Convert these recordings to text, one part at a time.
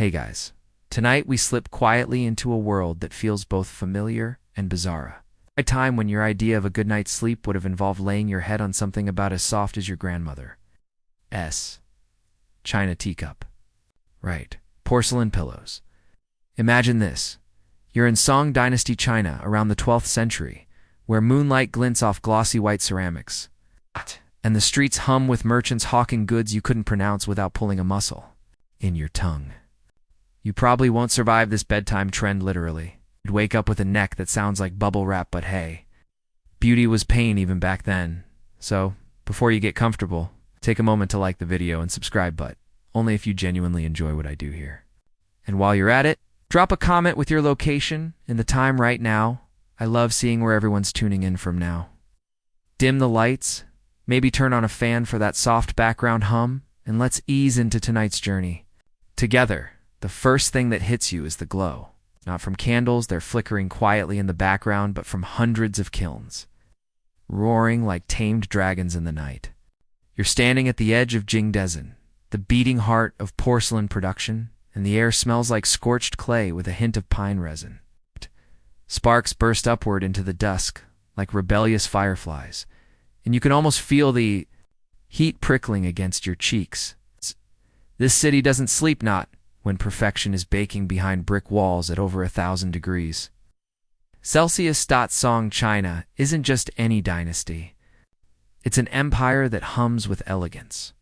Hey guys, tonight we slip quietly into a world that feels both familiar and bizarre. A time when your idea of a good night's sleep would have involved laying your head on something about as soft as your grandmother's china teacup. Right, porcelain pillows. Imagine this. You're in Song Dynasty China around the 12th century, where moonlight glints off glossy white ceramics, and the streets hum with merchants hawking goods you couldn't pronounce without pulling a muscle in your tongue. You probably won't survive this bedtime trend literally. You'd wake up with a neck that sounds like bubble wrap, but hey, beauty was pain even back then. So, before you get comfortable, take a moment to like the video and subscribe, but only if you genuinely enjoy what I do here. And while you're at it, drop a comment with your location and the time right now. I love seeing where everyone's tuning in from now. Dim the lights, maybe turn on a fan for that soft background hum, and let's ease into tonight's journey. Together, the first thing that hits you is the glow. Not from candles, they're flickering quietly in the background, but from hundreds of kilns, roaring like tamed dragons in the night. You're standing at the edge of Jingdezhen, the beating heart of porcelain production, and the air smells like scorched clay with a hint of pine resin. Sparks burst upward into the dusk like rebellious fireflies, and you can almost feel the heat prickling against your cheeks. This city doesn't sleep not when perfection is baking behind brick walls at over 1,000 degrees Celsius. Song China isn't just any dynasty. It's an empire that hums with elegance.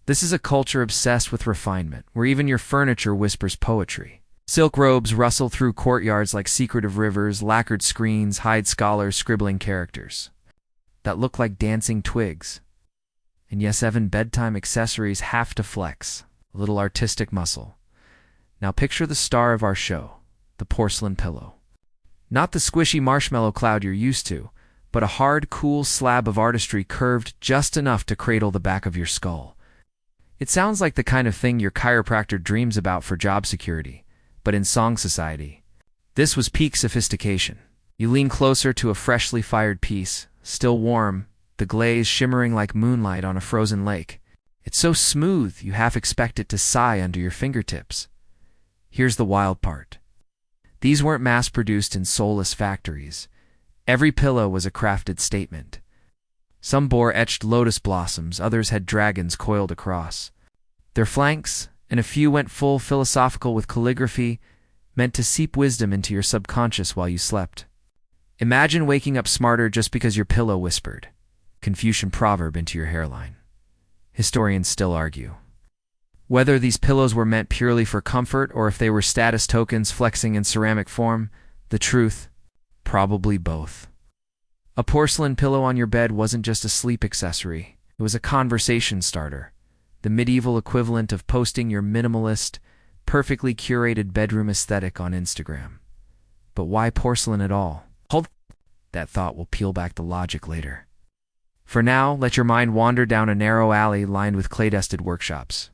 This is a culture obsessed with refinement, where even your furniture whispers poetry. Silk robes rustle through courtyards like secretive rivers, lacquered screens hide scholars scribbling characters that look like dancing twigs. And yes, even bedtime accessories have to flex a little artistic muscle. Now picture the star of our show, the porcelain pillow. Not the squishy marshmallow cloud you're used to, but a hard, cool slab of artistry curved just enough to cradle the back of your skull. It sounds like the kind of thing your chiropractor dreams about for job security, but in Song society, this was peak sophistication. You lean closer to a freshly fired piece, still warm, the glaze shimmering like moonlight on a frozen lake. It's so smooth you half expect it to sigh under your fingertips. Here's the wild part. These weren't mass-produced in soulless factories. Every pillow was a crafted statement. Some bore etched lotus blossoms, others had dragons coiled across their flanks, and a few went full philosophical with calligraphy, meant to seep wisdom into your subconscious while you slept. Imagine waking up smarter just because your pillow whispered Confucian proverb into your hairline. Historians still argue whether these pillows were meant purely for comfort or if they were status tokens flexing in ceramic form. The truth? Probably both. A porcelain pillow on your bed wasn't just a sleep accessory. It was a conversation starter, the medieval equivalent of posting your minimalist, perfectly curated bedroom aesthetic on Instagram. But why porcelain at all? Hold that thought, will peel back the logic later. For now, let your mind wander down a narrow alley lined with clay-dusted workshops.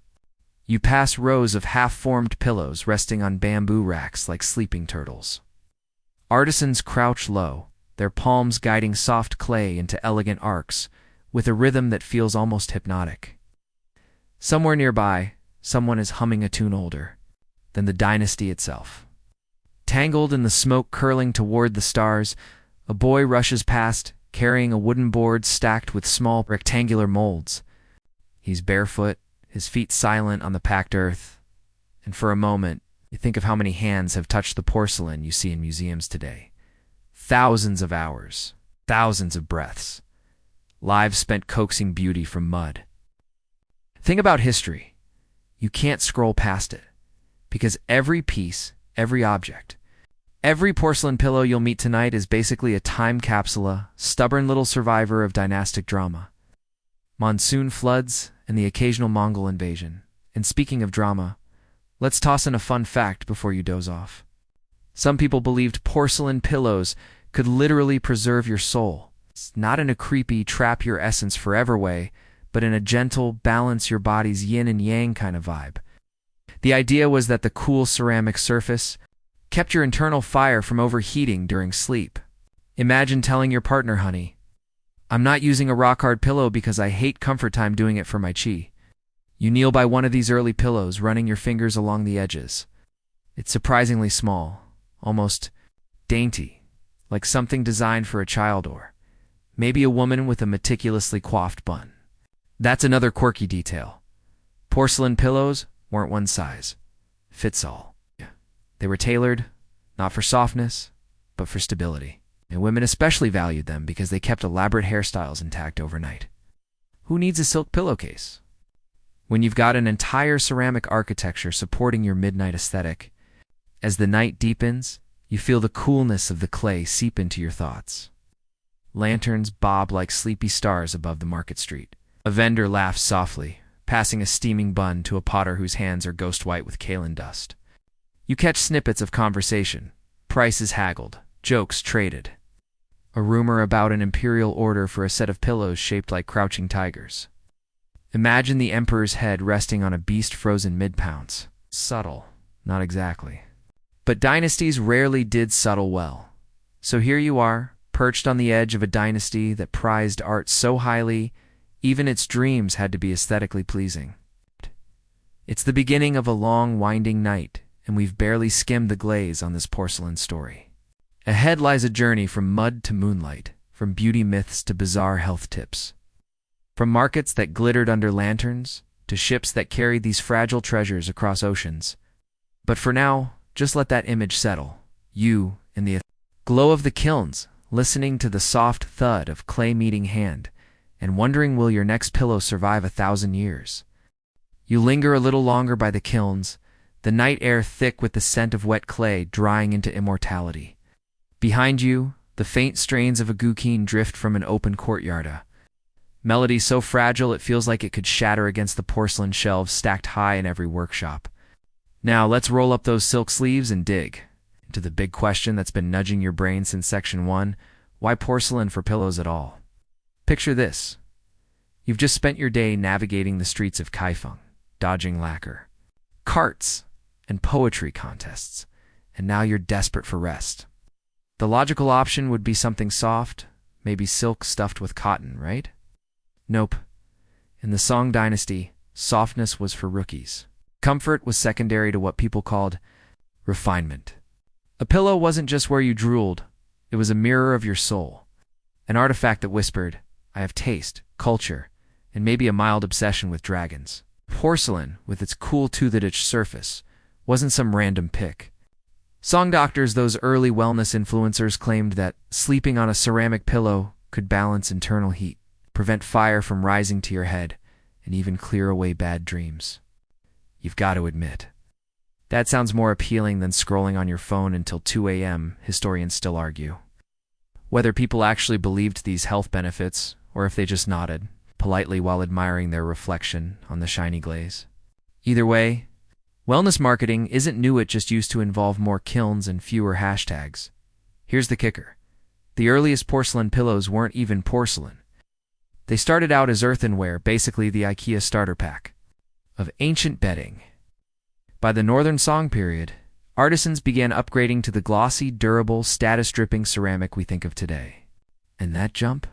You pass rows of half-formed pillows resting on bamboo racks like sleeping turtles. Artisans crouch low, their palms guiding soft clay into elegant arcs, with a rhythm that feels almost hypnotic. Somewhere nearby, someone is humming a tune older than the dynasty itself. Tangled in the smoke curling toward the stars, a boy rushes past, carrying a wooden board stacked with small rectangular molds. He's barefoot, his feet silent on the packed earth, and for a moment, you think of how many hands have touched the porcelain you see in museums today. Thousands of hours, thousands of breaths, lives spent coaxing beauty from mud. Think about history. You can't scroll past it, because every piece, every object, every porcelain pillow you'll meet tonight is basically a time capsule, a stubborn little survivor of dynastic drama. Monsoon floods and the occasional Mongol invasion. And speaking of drama, let's toss in a fun fact before you doze off. Some people believed porcelain pillows could literally preserve your soul. It's not in a creepy, trap your essence forever way, but in a gentle, balance your body's yin and yang kind of vibe. The idea was that the cool ceramic surface kept your internal fire from overheating during sleep. Imagine telling your partner, honey, I'm not using a rock-hard pillow because I hate comfort time doing it for my chi. You kneel by one of these early pillows, running your fingers along the edges. It's surprisingly small, almost dainty, like something designed for a child or maybe a woman with a meticulously coiffed bun. That's another quirky detail. Porcelain pillows weren't one size fits all. They were tailored, not for softness, but for stability. And women especially valued them because they kept elaborate hairstyles intact overnight. Who needs a silk pillowcase when you've got an entire ceramic architecture supporting your midnight aesthetic? As the night deepens, you feel the coolness of the clay seep into your thoughts. Lanterns bob like sleepy stars above the market street. A vendor laughs softly, passing a steaming bun to a potter whose hands are ghost white with kaolin dust. You catch snippets of conversation, prices haggled, jokes traded. A rumor about an imperial order for a set of pillows shaped like crouching tigers. Imagine the emperor's head resting on a beast frozen mid-pounce. Subtle, not exactly. But dynasties rarely did subtle well. So here you are, perched on the edge of a dynasty that prized art so highly, even its dreams had to be aesthetically pleasing. It's the beginning of a long, winding night, and we've barely skimmed the glaze on this porcelain story. Ahead lies a journey from mud to moonlight, from beauty myths to bizarre health tips. From markets that glittered under lanterns, to ships that carried these fragile treasures across oceans. But for now, just let that image settle. You, in the glow of the kilns, listening to the soft thud of clay meeting hand, and wondering will your next pillow survive 1,000 years. You linger a little longer by the kilns, the night air thick with the scent of wet clay drying into immortality. Behind you, the faint strains of a guqin drift from an open courtyard. Melody so fragile it feels like it could shatter against the porcelain shelves stacked high in every workshop. Now let's roll up those silk sleeves and dig into the big question that's been nudging your brain since Section 1, why porcelain for pillows at all? Picture this. You've just spent your day navigating the streets of Kaifeng, dodging lacquer, carts, and poetry contests, and now you're desperate for rest. The logical option would be something soft, maybe silk stuffed with cotton, right? Nope. In the Song Dynasty, softness was for rookies. Comfort was secondary to what people called refinement. A pillow wasn't just where you drooled, it was a mirror of your soul. An artifact that whispered, I have taste, culture, and maybe a mild obsession with dragons. Porcelain, with its cool toothed surface, wasn't some random pick. Song doctors, those early wellness influencers, claimed that sleeping on a ceramic pillow could balance internal heat, prevent fire from rising to your head, and even clear away bad dreams. You've got to admit, that sounds more appealing than scrolling on your phone until 2 a.m., historians still argue. Whether people actually believed these health benefits, or if they just nodded politely while admiring their reflection on the shiny glaze. Either way, wellness marketing isn't new, it just used to involve more kilns and fewer hashtags. Here's the kicker. The earliest porcelain pillows weren't even porcelain. They started out as earthenware, basically the IKEA starter pack of ancient bedding. By the Northern Song period, artisans began upgrading to the glossy, durable, status-dripping ceramic we think of today. And that jump?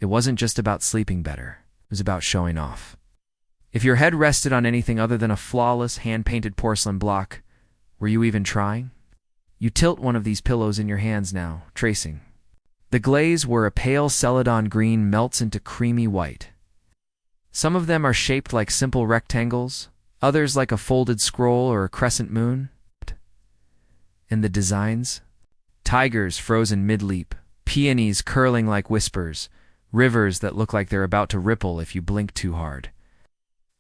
It wasn't just about sleeping better. It was about showing off. If your head rested on anything other than a flawless, hand-painted porcelain block, were you even trying? You tilt one of these pillows in your hands now, tracing. The glaze, where a pale celadon green melts into creamy white. Some of them are shaped like simple rectangles, others like a folded scroll or a crescent moon. And the designs? Tigers frozen mid-leap, peonies curling like whispers, rivers that look like they're about to ripple if you blink too hard.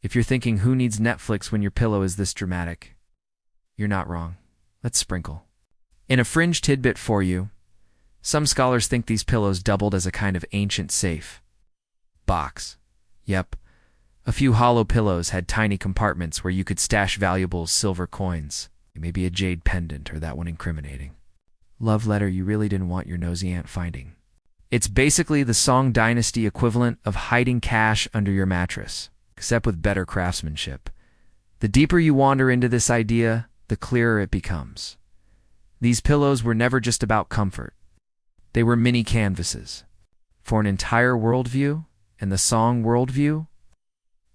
If you're thinking who needs Netflix when your pillow is this dramatic, you're not wrong. Let's sprinkle. In a fringe tidbit for you, some scholars think these pillows doubled as a kind of ancient safe box. Yep, a few hollow pillows had tiny compartments where you could stash valuable silver coins, maybe a jade pendant, or that one incriminating love letter you really didn't want your nosy aunt finding. It's basically the Song Dynasty equivalent of hiding cash under your mattress, except with better craftsmanship. The deeper you wander into this idea, the clearer it becomes. These pillows were never just about comfort. They were mini canvases for an entire worldview, and the Song worldview?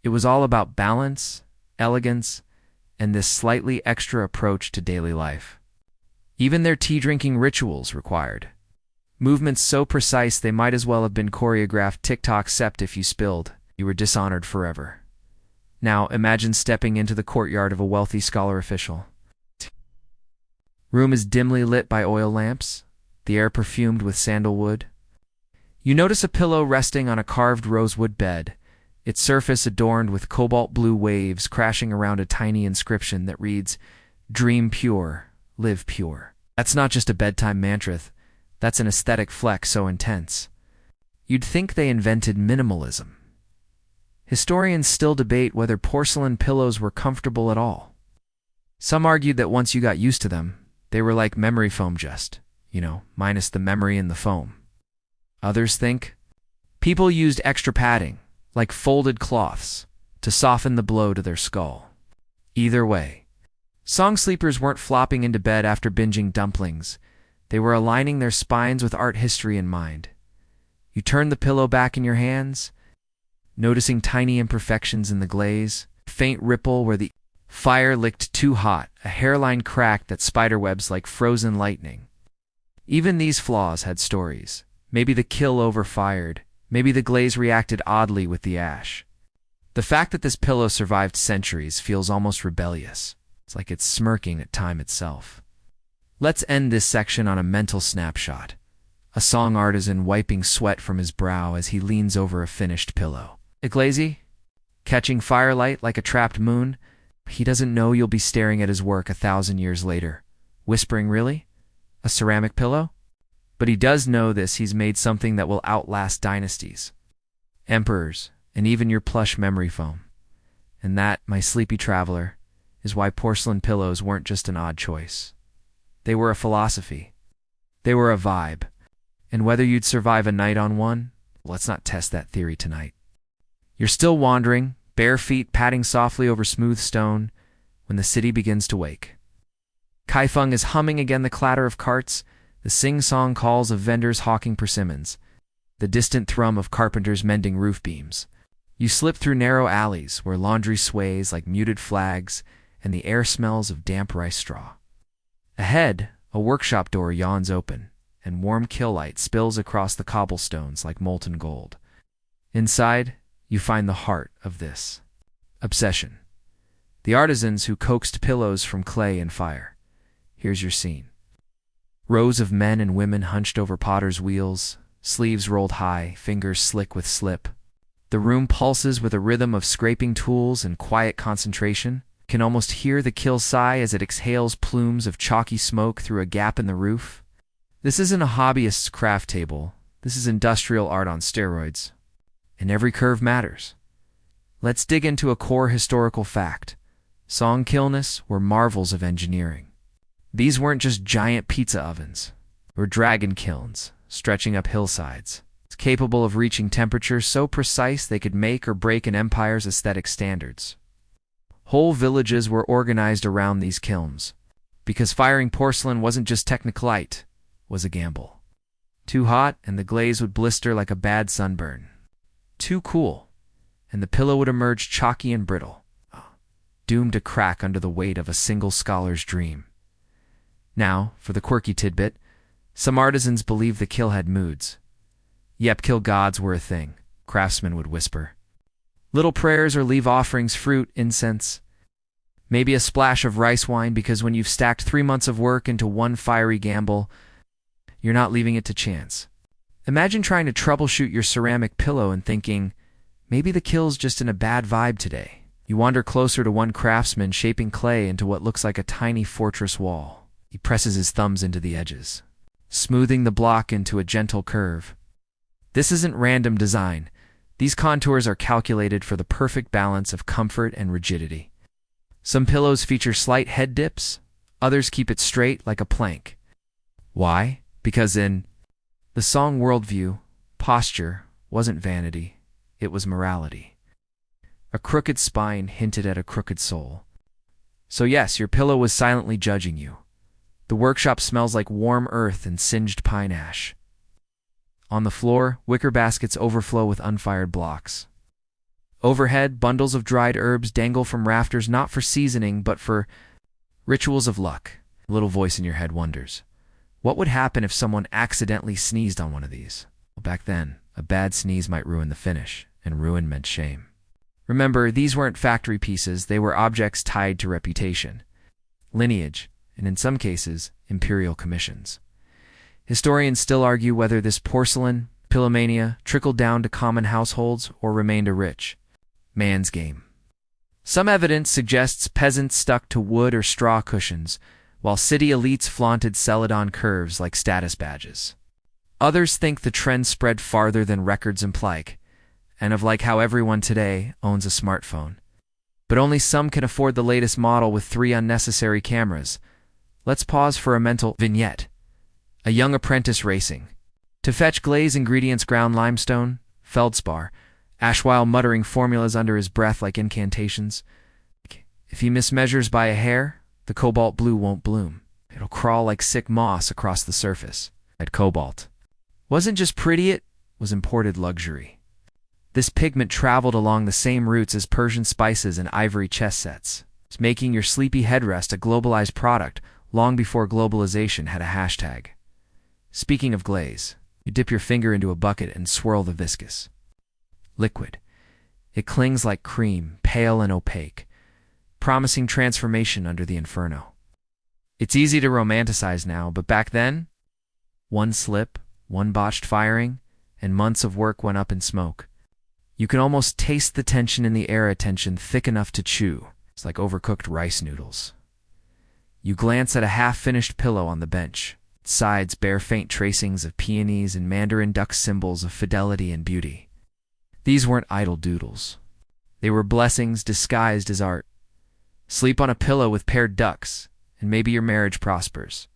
It was all about balance, elegance, and this slightly extra approach to daily life. Even their tea-drinking rituals required movements so precise they might as well have been choreographed TikTok, except if you spilled, you were dishonored forever. Now, imagine stepping into the courtyard of a wealthy scholar official. Room is dimly lit by oil lamps, the air perfumed with sandalwood. You notice a pillow resting on a carved rosewood bed, its surface adorned with cobalt blue waves crashing around a tiny inscription that reads, "Dream pure, live pure." That's not just a bedtime mantra, that's an aesthetic flex so intense. You'd think they invented minimalism. Historians still debate whether porcelain pillows were comfortable at all. Some argued that once you got used to them, they were like memory foam, just, minus the memory in the foam. Others think people used extra padding, like folded cloths, to soften the blow to their skull. Either way, song sleepers weren't flopping into bed after binging dumplings. They were aligning their spines with art history in mind. You turn the pillow back in your hands, noticing tiny imperfections in the glaze, faint ripple where the fire licked too hot, a hairline crack that spiderwebs like frozen lightning. Even these flaws had stories. Maybe the kill overfired, maybe the glaze reacted oddly with the ash. The fact that this pillow survived centuries feels almost rebellious. It's like it's smirking at time itself. Let's end this section on a mental snapshot. A song artisan wiping sweat from his brow as he leans over a finished pillow. Iglazy? Catching firelight like a trapped moon? He doesn't know you'll be staring at his work 1,000 years later. Whispering, really? A ceramic pillow? But he does know this: he's made something that will outlast dynasties, emperors, and even your plush memory foam. And that, my sleepy traveler, is why porcelain pillows weren't just an odd choice. They were a philosophy. They were a vibe. And whether you'd survive a night on one, let's not test that theory tonight. You're still wandering, bare feet padding softly over smooth stone, when the city begins to wake. Kaifeng is humming again, the clatter of carts, the sing-song calls of vendors hawking persimmons, the distant thrum of carpenters mending roof beams. You slip through narrow alleys where laundry sways like muted flags and the air smells of damp rice straw. Ahead, a workshop door yawns open, and warm kill light spills across the cobblestones like molten gold. Inside, you find the heart of this obsession. The artisans who coaxed pillows from clay and fire. Here's your scene. Rows of men and women hunched over potter's wheels, sleeves rolled high, fingers slick with slip. The room pulses with a rhythm of scraping tools and quiet concentration. You can almost hear the kill sigh as it exhales plumes of chalky smoke through a gap in the roof. This isn't a hobbyist's craft table. This is industrial art on steroids. And every curve matters. Let's dig into a core historical fact. Song kilns were marvels of engineering. These weren't just giant pizza ovens. They were dragon kilns, stretching up hillsides. It's capable of reaching temperatures so precise they could make or break an empire's aesthetic standards. Whole villages were organized around these kilns, because firing porcelain wasn't just technicalite, it was a gamble. Too hot, and the glaze would blister like a bad sunburn. Too cool, and the pillow would emerge chalky and brittle, doomed to crack under the weight of a single scholar's dream. Now, for the quirky tidbit, some artisans believed the kill had moods. Yep, kill gods were a thing, craftsmen would whisper. Little prayers or leave offerings, fruit, incense. Maybe a splash of rice wine, because when you've stacked 3 months of work into one fiery gamble, you're not leaving it to chance. Imagine trying to troubleshoot your ceramic pillow and thinking, maybe the kill's just in a bad vibe today. You wander closer to one craftsman shaping clay into what looks like a tiny fortress wall. He presses his thumbs into the edges, smoothing the block into a gentle curve. This isn't random design. These contours are calculated for the perfect balance of comfort and rigidity. Some pillows feature slight head dips, others keep it straight like a plank. Why? Because in the song worldview, posture wasn't vanity, it was morality. A crooked spine hinted at a crooked soul. So yes, your pillow was silently judging you. The workshop smells like warm earth and singed pine ash. On the floor, wicker baskets overflow with unfired blocks. Overhead, bundles of dried herbs dangle from rafters not for seasoning but for rituals of luck. A little voice in your head wonders, what would happen if someone accidentally sneezed on one of these? Well, back then, a bad sneeze might ruin the finish, and ruin meant shame. Remember, these weren't factory pieces, they were objects tied to reputation, lineage, and in some cases, imperial commissions. Historians still argue whether this porcelain pillomania trickled down to common households or remained a rich man's game. Some evidence suggests peasants stuck to wood or straw cushions, while city elites flaunted celadon curves like status badges. Others think the trend spread farther than records imply, and of like how everyone today owns a smartphone. But only some can afford the latest model with 3 unnecessary cameras. Let's pause for a mental vignette. A young apprentice racing. To fetch glaze ingredients ground limestone, feldspar, ash while muttering formulas under his breath like incantations. If he mismeasures by a hair, the cobalt blue won't bloom. It'll crawl like sick moss across the surface. At cobalt wasn't just pretty, it was imported luxury. This pigment traveled along the same routes as Persian spices and ivory chess sets, making your sleepy headrest a globalized product long before globalization had a hashtag. Speaking of glaze, you dip your finger into a bucket and swirl the viscous liquid. It clings like cream, pale and opaque, promising transformation under the inferno. It's easy to romanticize now, but back then, one slip, one botched firing, and months of work went up in smoke. You can almost taste the tension in the air, a tension thick enough to chew. It's like overcooked rice noodles. You glance at a half-finished pillow on the bench. Its sides bear faint tracings of peonies and mandarin duck symbols of fidelity and beauty. These weren't idle doodles. They were blessings disguised as art. Sleep on a pillow with paired ducks, and maybe your marriage prospers.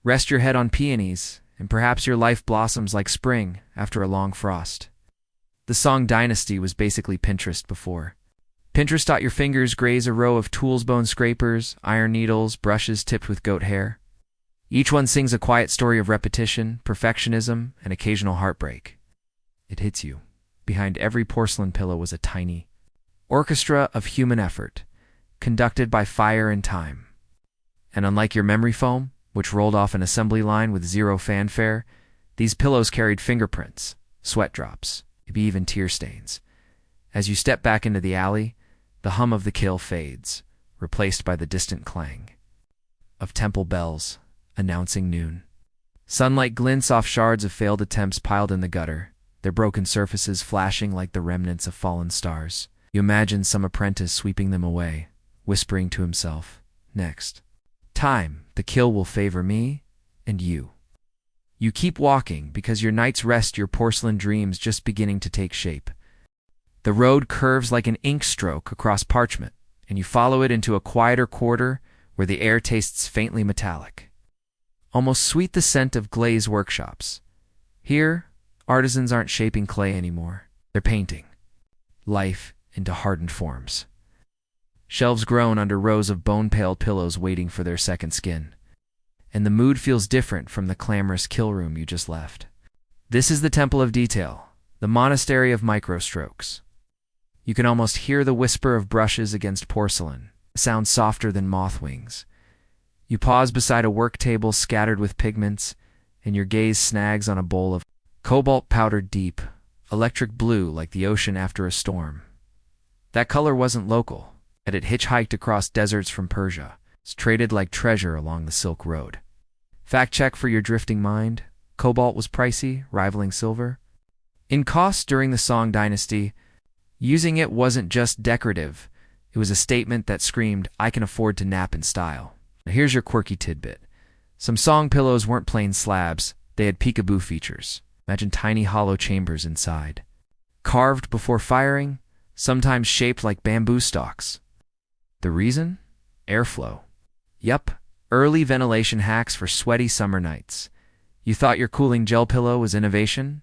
Rest your head on peonies, and perhaps your life blossoms like spring after a long frost. The song Dynasty was basically Pinterest before. Pinterest taught your fingers graze a row of tools bone scrapers, iron needles, brushes tipped with goat hair. Each one sings a quiet story of repetition, perfectionism, and occasional heartbreak. It hits you. Behind every porcelain pillow was a tiny orchestra of human effort, conducted by fire and time. And unlike your memory foam, which rolled off an assembly line with zero fanfare, these pillows carried fingerprints, sweat drops, maybe even tear stains. As you step back into the alley, the hum of the kill fades, replaced by the distant clang of temple bells announcing noon. Sunlight glints off shards of failed attempts piled in the gutter, their broken surfaces flashing like the remnants of fallen stars. You imagine some apprentice sweeping them away, whispering to himself, "Next time, the kill will favor me and you." You keep walking because your night's rest, your porcelain dreams just beginning to take shape. The road curves like an ink stroke across parchment, and you follow it into a quieter quarter where the air tastes faintly metallic. Almost sweet, the scent of glaze workshops. Here, artisans aren't shaping clay anymore. They're painting life into hardened forms. Shelves groan under rows of bone-paled pillows waiting for their second skin. And the mood feels different from the clamorous kill room you just left. This is the temple of detail, the monastery of microstrokes. You can almost hear the whisper of brushes against porcelain, a sound softer than moth wings. You pause beside a work table scattered with pigments, and your gaze snags on a bowl of cobalt powdered deep, electric blue like the ocean after a storm. That color wasn't local, yet it hitchhiked across deserts from Persia. It's traded like treasure along the Silk Road. Fact check for your drifting mind, cobalt was pricey, rivaling silver. In cost during the Song Dynasty, using it wasn't just decorative, it was a statement that screamed, "I can afford to nap in style." Now here's your quirky tidbit. Some Song pillows weren't plain slabs, they had peekaboo features. Imagine tiny hollow chambers inside. Carved before firing, sometimes shaped like bamboo stalks. The reason? Airflow. Yup, early ventilation hacks for sweaty summer nights. You thought your cooling gel pillow was innovation?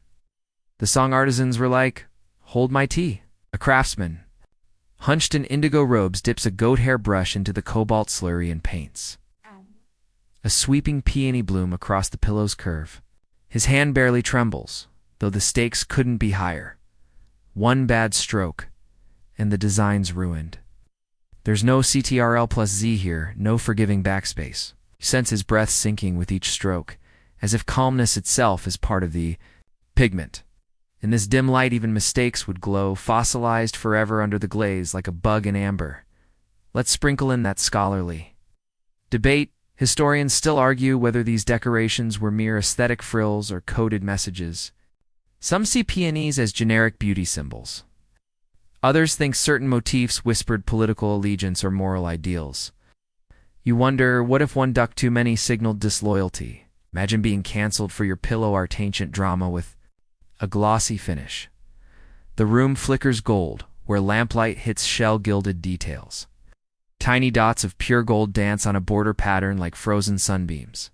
The Song artisans were like, "Hold my tea." A craftsman, hunched in indigo robes, dips a goat hair brush into the cobalt slurry and paints a sweeping peony bloom across the pillow's curve. His hand barely trembles, though the stakes couldn't be higher. One bad stroke, and the design's ruined. There's no CTRL plus Z here, no forgiving backspace. You sense his breath sinking with each stroke, as if calmness itself is part of the pigment. In this dim light, even mistakes would glow, fossilized forever under the glaze like a bug in amber. Let's sprinkle in that scholarly debate. Historians still argue whether these decorations were mere aesthetic frills or coded messages. Some see peonies as generic beauty symbols. Others think certain motifs whispered political allegiance or moral ideals. You wonder, what if one duck too many signaled disloyalty? Imagine being canceled for your pillow art ancient drama with a glossy finish. The room flickers gold, where lamplight hits shell-gilded details. Tiny dots of pure gold dance on a border pattern like frozen sunbeams.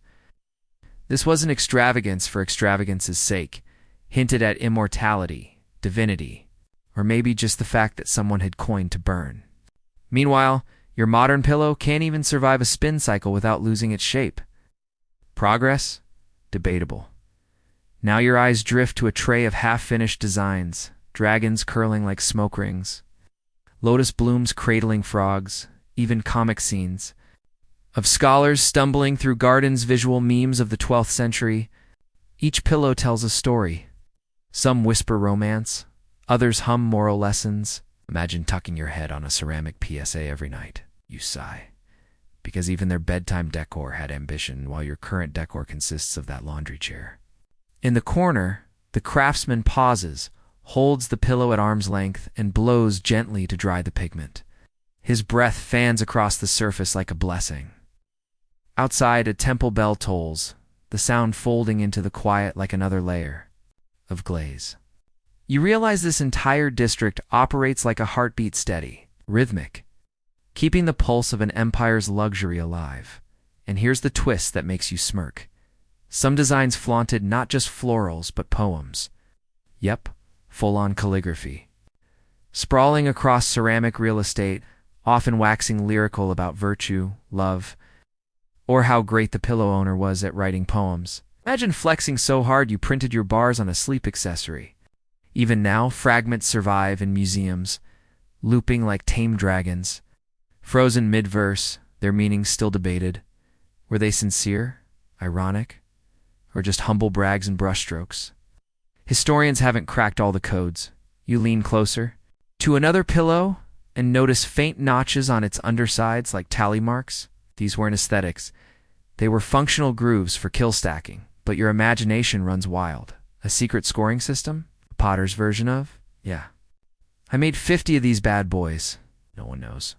This wasn't extravagance for extravagance's sake, hinted at immortality, divinity, or maybe just the fact that someone had coined to burn. Meanwhile, your modern pillow can't even survive a spin cycle without losing its shape. Progress? Debatable. Now your eyes drift to a tray of half-finished designs, dragons curling like smoke rings, lotus blooms cradling frogs, even comic scenes of scholars stumbling through gardens, visual memes of the 12th century. Each pillow tells a story. Some whisper romance, others hum moral lessons. Imagine tucking your head on a ceramic PSA every night. You sigh, because even their bedtime decor had ambition, while your current decor consists of that laundry chair. In the corner, the craftsman pauses, holds the pillow at arm's length, and blows gently to dry the pigment. His breath fans across the surface like a blessing. Outside, a temple bell tolls, the sound folding into the quiet like another layer of glaze. You realize this entire district operates like a heartbeat, steady, rhythmic, keeping the pulse of an empire's luxury alive. And here's the twist that makes you smirk. Some designs flaunted not just florals, but poems. Yep, full-on calligraphy. Sprawling across ceramic real estate, often waxing lyrical about virtue, love, or how great the pillow owner was at writing poems. Imagine flexing so hard you printed your bars on a sleep accessory. Even now, fragments survive in museums, looping like tame dragons. Frozen mid-verse, their meanings still debated. Were they sincere, ironic, or just humble brags and brushstrokes? Historians haven't cracked all the codes. You lean closer to another pillow and notice faint notches on its undersides like tally marks. These weren't aesthetics. They were functional grooves for kill stacking, but your imagination runs wild. A secret scoring system? Potter's version of? Yeah. I made 50 of these bad boys. No one knows.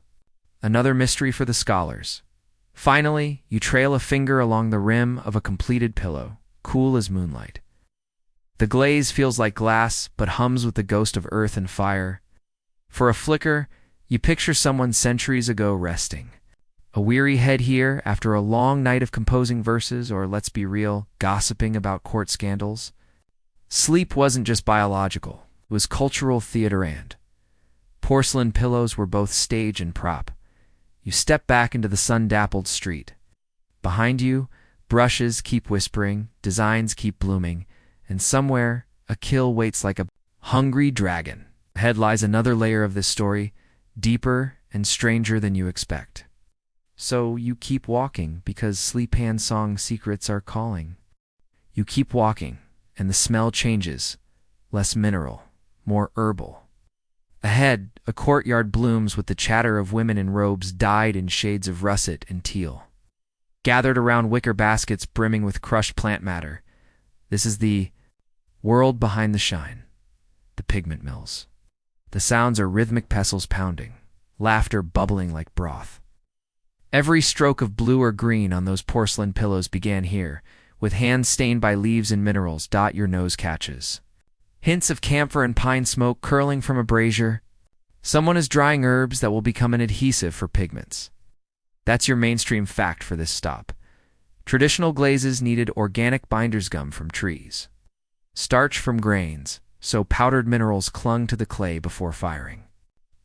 Another mystery for the scholars. Finally, you trail a finger along the rim of a completed pillow, cool as moonlight. The glaze feels like glass, but hums with the ghost of earth and fire. For a flicker, you picture someone centuries ago resting. A weary head here after a long night of composing verses, or let's be real, gossiping about court scandals. Sleep wasn't just biological, it was cultural theater, and porcelain pillows were both stage and prop. You step back into the sun-dappled street. Behind you, brushes keep whispering, designs keep blooming, and somewhere, a kill waits like a hungry dragon. Ahead lies another layer of this story, deeper and stranger than you expect. So you keep walking because sleep hand song secrets are calling. You keep walking, and the smell changes, less mineral, more herbal. Ahead, a courtyard blooms with the chatter of women in robes dyed in shades of russet and teal, gathered around wicker baskets brimming with crushed plant matter. This is the world behind the shine, the pigment mills. The sounds are rhythmic pestles pounding, laughter bubbling like broth. Every stroke of blue or green on those porcelain pillows began here, with hands stained by leaves and minerals dot your nose catches. Hints of camphor and pine smoke curling from a brazier. Someone is drying herbs that will become an adhesive for pigments. That's your mainstream fact for this stop. Traditional glazes needed organic binder's gum from trees, starch from grains, so powdered minerals clung to the clay before firing.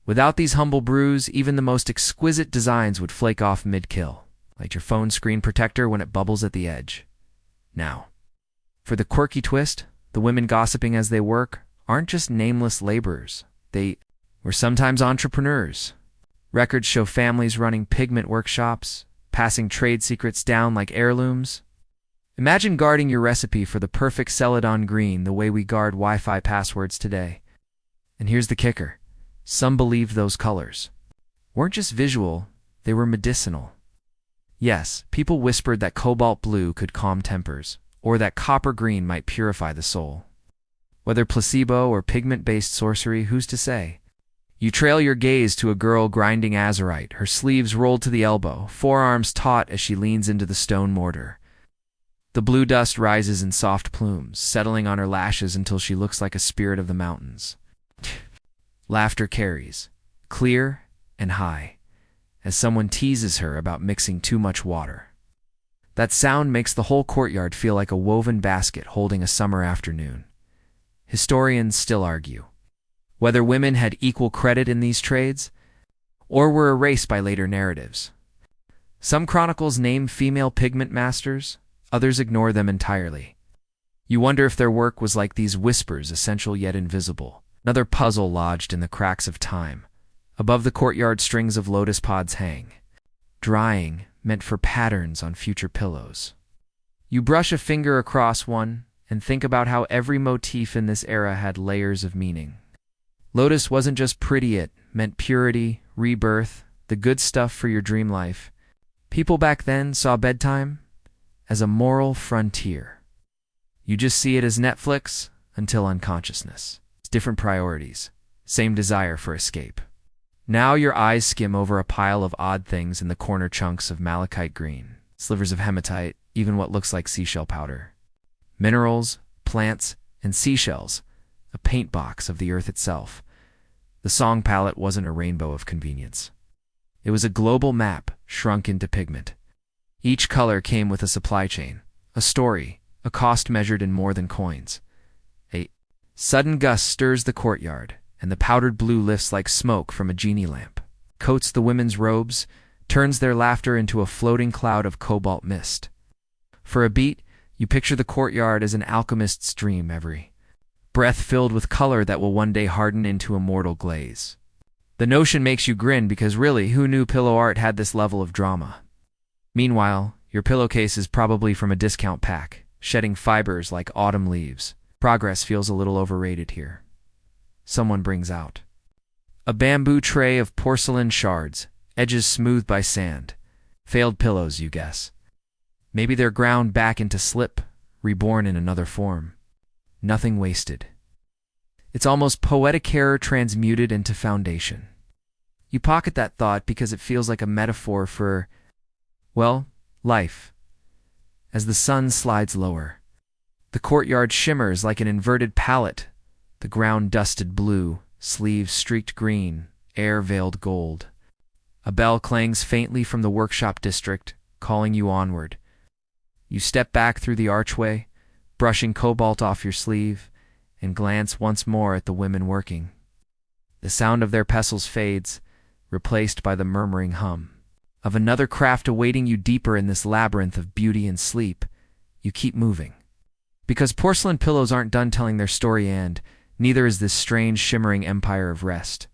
Without these humble brews, even the most exquisite designs would flake off mid-kill, like your phone screen protector when it bubbles at the edge. Now, for the quirky twist, the women gossiping as they work aren't just nameless laborers. They or sometimes entrepreneurs. Records show families running pigment workshops, passing trade secrets down like heirlooms. Imagine guarding your recipe for the perfect celadon green the way we guard Wi-Fi passwords today. And here's the kicker. Some believed those colors weren't just visual, they were medicinal. Yes, people whispered that cobalt blue could calm tempers, or that copper green might purify the soul. Whether placebo or pigment-based sorcery, who's to say? You trail your gaze to a girl grinding azurite, her sleeves rolled to the elbow, forearms taut as she leans into the stone mortar. The blue dust rises in soft plumes, settling on her lashes until she looks like a spirit of the mountains. Laughter carries, clear and high, as someone teases her about mixing too much water. That sound makes the whole courtyard feel like a woven basket holding a summer afternoon. Historians still argue whether women had equal credit in these trades, or were erased by later narratives. Some chronicles name female pigment masters, others ignore them entirely. You wonder if their work was like these whispers, essential yet invisible. Another puzzle lodged in the cracks of time. Above the courtyard, strings of lotus pods hang, drying, meant for patterns on future pillows. You brush a finger across one and think about how every motif in this era had layers of meaning. Lotus wasn't just pretty, it meant purity, rebirth, the good stuff for your dream life. People back then saw bedtime as a moral frontier. You just see it as Netflix until unconsciousness. It's different priorities, same desire for escape. Now your eyes skim over a pile of odd things in the corner, chunks of malachite green, slivers of hematite, even what looks like seashell powder. Minerals, plants, and seashells, a paint box of the earth itself. The song palette wasn't a rainbow of convenience. It was a global map shrunk into pigment. Each color came with a supply chain, a story, a cost measured in more than coins. A sudden gust stirs the courtyard, and the powdered blue lifts like smoke from a genie lamp, coats the women's robes, turns their laughter into a floating cloud of cobalt mist. For a beat, you picture the courtyard as an alchemist's dream, every breath filled with color that will one day harden into immortal glaze. The notion makes you grin because really, who knew pillow art had this level of drama? Meanwhile, your pillowcase is probably from a discount pack, shedding fibers like autumn leaves. Progress feels a little overrated here. Someone brings out a bamboo tray of porcelain shards, edges smoothed by sand. Failed pillows, you guess. Maybe they're ground back into slip, reborn in another form. Nothing wasted. It's almost poetic error transmuted into foundation. You pocket that thought because it feels like a metaphor for, well, life. As the sun slides lower, the courtyard shimmers like an inverted palette, the ground dusted blue, sleeves streaked green, air veiled gold. A bell clangs faintly from the workshop district, calling you onward. You step back through the archway, brushing cobalt off your sleeve, and glance once more at the women working. The sound of their pestles fades, replaced by the murmuring hum of another craft awaiting you deeper in this labyrinth of beauty and sleep. You keep moving. Because porcelain pillows aren't done telling their story, and neither is this strange shimmering empire of rest.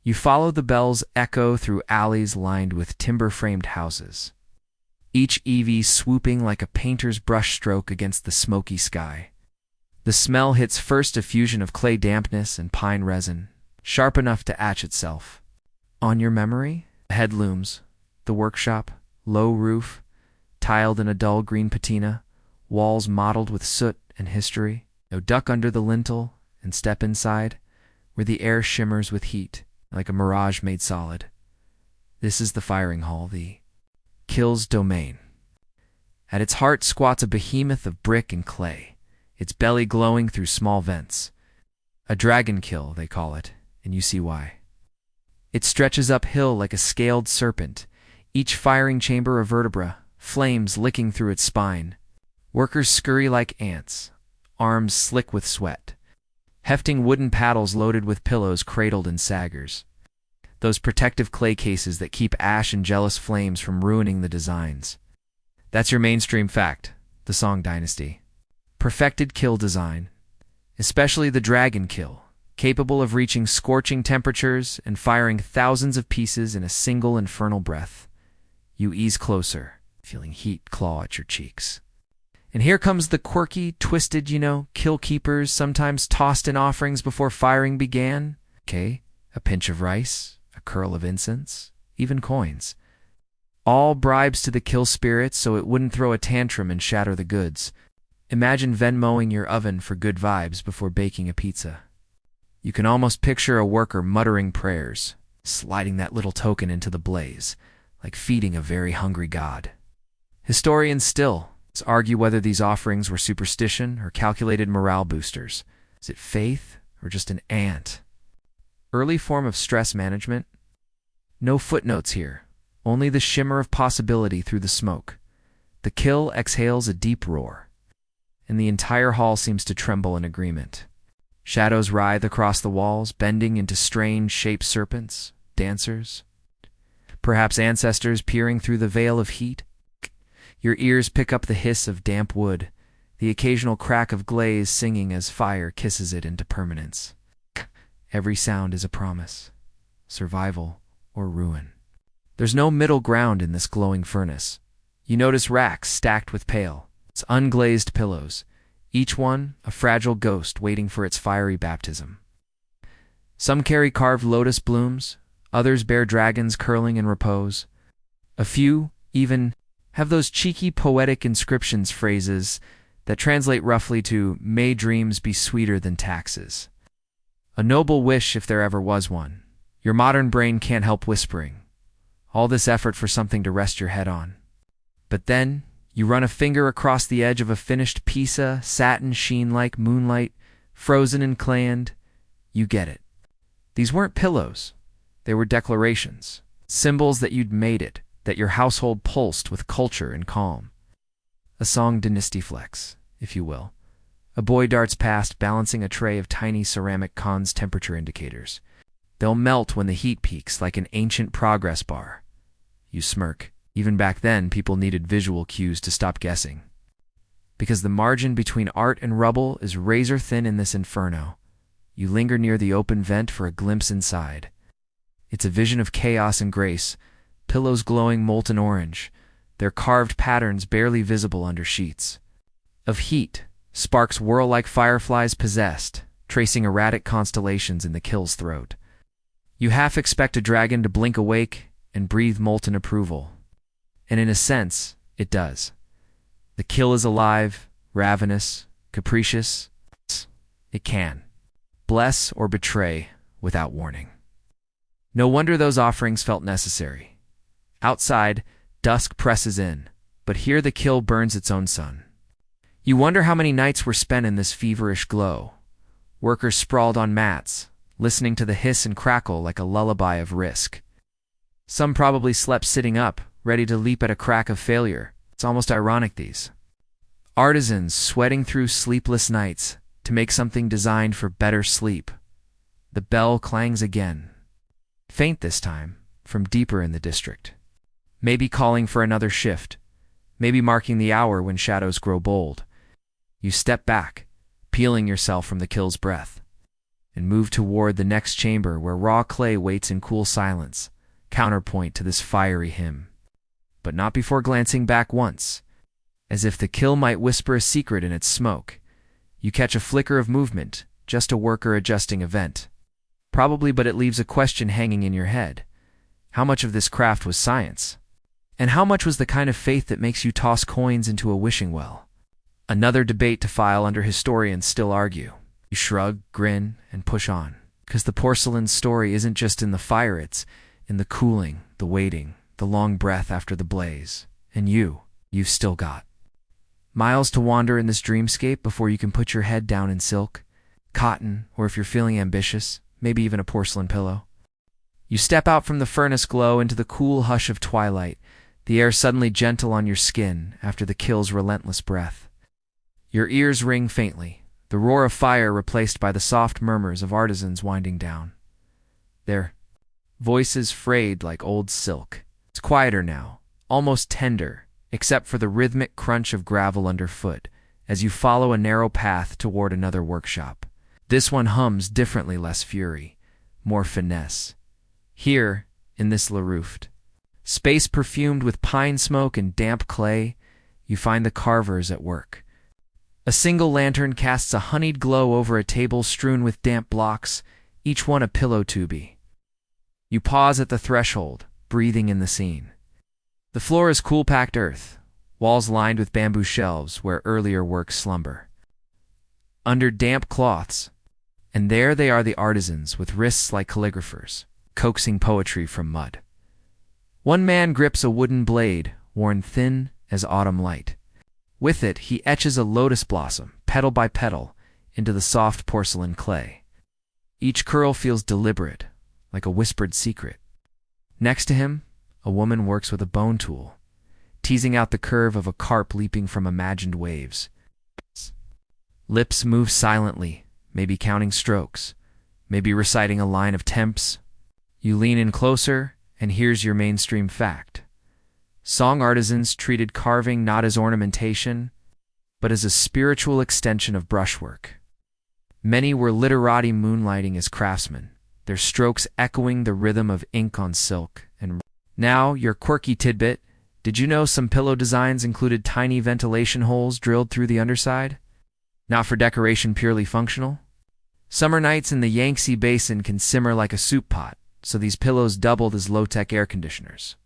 You follow the bell's echo through alleys lined with timber-framed houses, each EV swooping like a painter's brushstroke against the smoky sky. The smell hits first, a fusion of clay dampness and pine resin, sharp enough to etch itself on your memory. Ahead looms the workshop, low roof, tiled in a dull green patina, walls mottled with soot and history. Now duck under the lintel and step inside, where the air shimmers with heat, like a mirage made solid. This is the firing hall, the Kill's domain. At its heart squats a behemoth of brick and clay, its belly glowing through small vents. A dragon kill, they call it, and you see why. It stretches uphill like a scaled serpent, each firing chamber a vertebra, flames licking through its spine. Workers scurry like ants, arms slick with sweat, hefting wooden paddles loaded with pillows cradled in saggers. Those protective clay cases that keep ash and jealous flames from ruining the designs. That's your mainstream fact, the song Dynasty. Perfected kill design, especially the dragon kill, capable of reaching scorching temperatures and firing thousands of pieces in a single infernal breath. You ease closer, feeling heat claw at your cheeks. And here comes the quirky, twisted, kill keepers sometimes tossed in offerings before firing began. Okay, a pinch of rice, a curl of incense, even coins. All bribes to the kill spirit so it wouldn't throw a tantrum and shatter the goods. Imagine Venmoing your oven for good vibes before baking a pizza. You can almost picture a worker muttering prayers, sliding that little token into the blaze, like feeding a very hungry god. Historians still argue whether these offerings were superstition or calculated morale boosters. Is it faith or just an ant? Early form of stress management? No footnotes here, only the shimmer of possibility through the smoke. The kill exhales a deep roar, and the entire hall seems to tremble in agreement. Shadows writhe across the walls, bending into strange shaped serpents, dancers. Perhaps ancestors peering through the veil of heat. Your ears pick up the hiss of damp wood, the occasional crack of glaze singing as fire kisses it into permanence. Every sound is a promise, survival or ruin. There's no middle ground in this glowing furnace. You notice racks stacked with pale, unglazed pillows, each one a fragile ghost waiting for its fiery baptism. Some carry carved lotus blooms, others bear dragons curling in repose. A few, even, have those cheeky poetic inscriptions phrases that translate roughly to, "May dreams be sweeter than taxes." A noble wish if there ever was one. Your modern brain can't help whispering. All this effort for something to rest your head on. But then, you run a finger across the edge of a finished pizza, satin sheen like moonlight, frozen and clayed. You get it. These weren't pillows. They were declarations, symbols that you'd made it, that your household pulsed with culture and calm. A song Dynasty flex, if you will. A boy darts past, balancing a tray of tiny ceramic cons temperature indicators. They'll melt when the heat peaks like an ancient progress bar. You smirk. Even back then, people needed visual cues to stop guessing. Because the margin between art and rubble is razor thin in this inferno, you linger near the open vent for a glimpse inside. It's a vision of chaos and grace, pillows glowing molten orange, their carved patterns barely visible under sheets. Of heat, sparks whirl like fireflies possessed, tracing erratic constellations in the kill's throat. You half expect a dragon to blink awake and breathe molten approval. And in a sense, it does. The kill is alive, ravenous, capricious. It can bless or betray without warning. No wonder those offerings felt necessary. Outside, dusk presses in, but here the kill burns its own sun. You wonder how many nights were spent in this feverish glow. Workers sprawled on mats, listening to the hiss and crackle like a lullaby of risk. Some probably slept sitting up, ready to leap at a crack of failure. It's almost ironic, these artisans sweating through sleepless nights to make something designed for better sleep. The bell clangs again. Faint this time, from deeper in the district. Maybe calling for another shift. Maybe marking the hour when shadows grow bold. You step back, peeling yourself from the kill's breath, and move toward the next chamber where raw clay waits in cool silence, counterpoint to this fiery hymn. But not before glancing back once, as if the kill might whisper a secret in its smoke. You catch a flicker of movement, just a worker adjusting a vent. Probably, but it leaves a question hanging in your head. How much of this craft was science? And how much was the kind of faith that makes you toss coins into a wishing well? Another debate to file under historians still argue. You shrug, grin, and push on. Because the porcelain story isn't just in the fire, it's in the cooling, the waiting, the long breath after the blaze. And you've still got miles to wander in this dreamscape before you can put your head down in silk, cotton, or if you're feeling ambitious, maybe even a porcelain pillow. You step out from the furnace glow into the cool hush of twilight, the air suddenly gentle on your skin after the kill's relentless breath. Your ears ring faintly, the roar of fire replaced by the soft murmurs of artisans winding down. Their voices frayed like old silk. It's quieter now, almost tender, except for the rhythmic crunch of gravel underfoot as you follow a narrow path toward another workshop. This one hums differently, less fury, more finesse. Here, in this roofed space perfumed with pine smoke and damp clay, you find the carvers at work. A single lantern casts a honeyed glow over a table strewn with damp blocks, each one a pillow tubey. You pause at the threshold, breathing in the scene. The floor is cool-packed earth, walls lined with bamboo shelves where earlier works slumber. Under damp cloths, and there they are, the artisans with wrists like calligraphers, coaxing poetry from mud. One man grips a wooden blade, worn thin as autumn light. With it, he etches a lotus blossom, petal by petal, into the soft porcelain clay. Each curl feels deliberate, like a whispered secret. Next to him, a woman works with a bone tool, teasing out the curve of a carp leaping from imagined waves. Lips move silently, maybe counting strokes, maybe reciting a line of temps. You lean in closer, and here's your mainstream fact. Song artisans treated carving not as ornamentation, but as a spiritual extension of brushwork. Many were literati moonlighting as craftsmen, their strokes echoing the rhythm of ink on silk. And now, your quirky tidbit, did you know some pillow designs included tiny ventilation holes drilled through the underside? Not for decoration, purely functional? Summer nights in the Yangtze Basin can simmer like a soup pot, so these pillows doubled as low-tech air conditioners.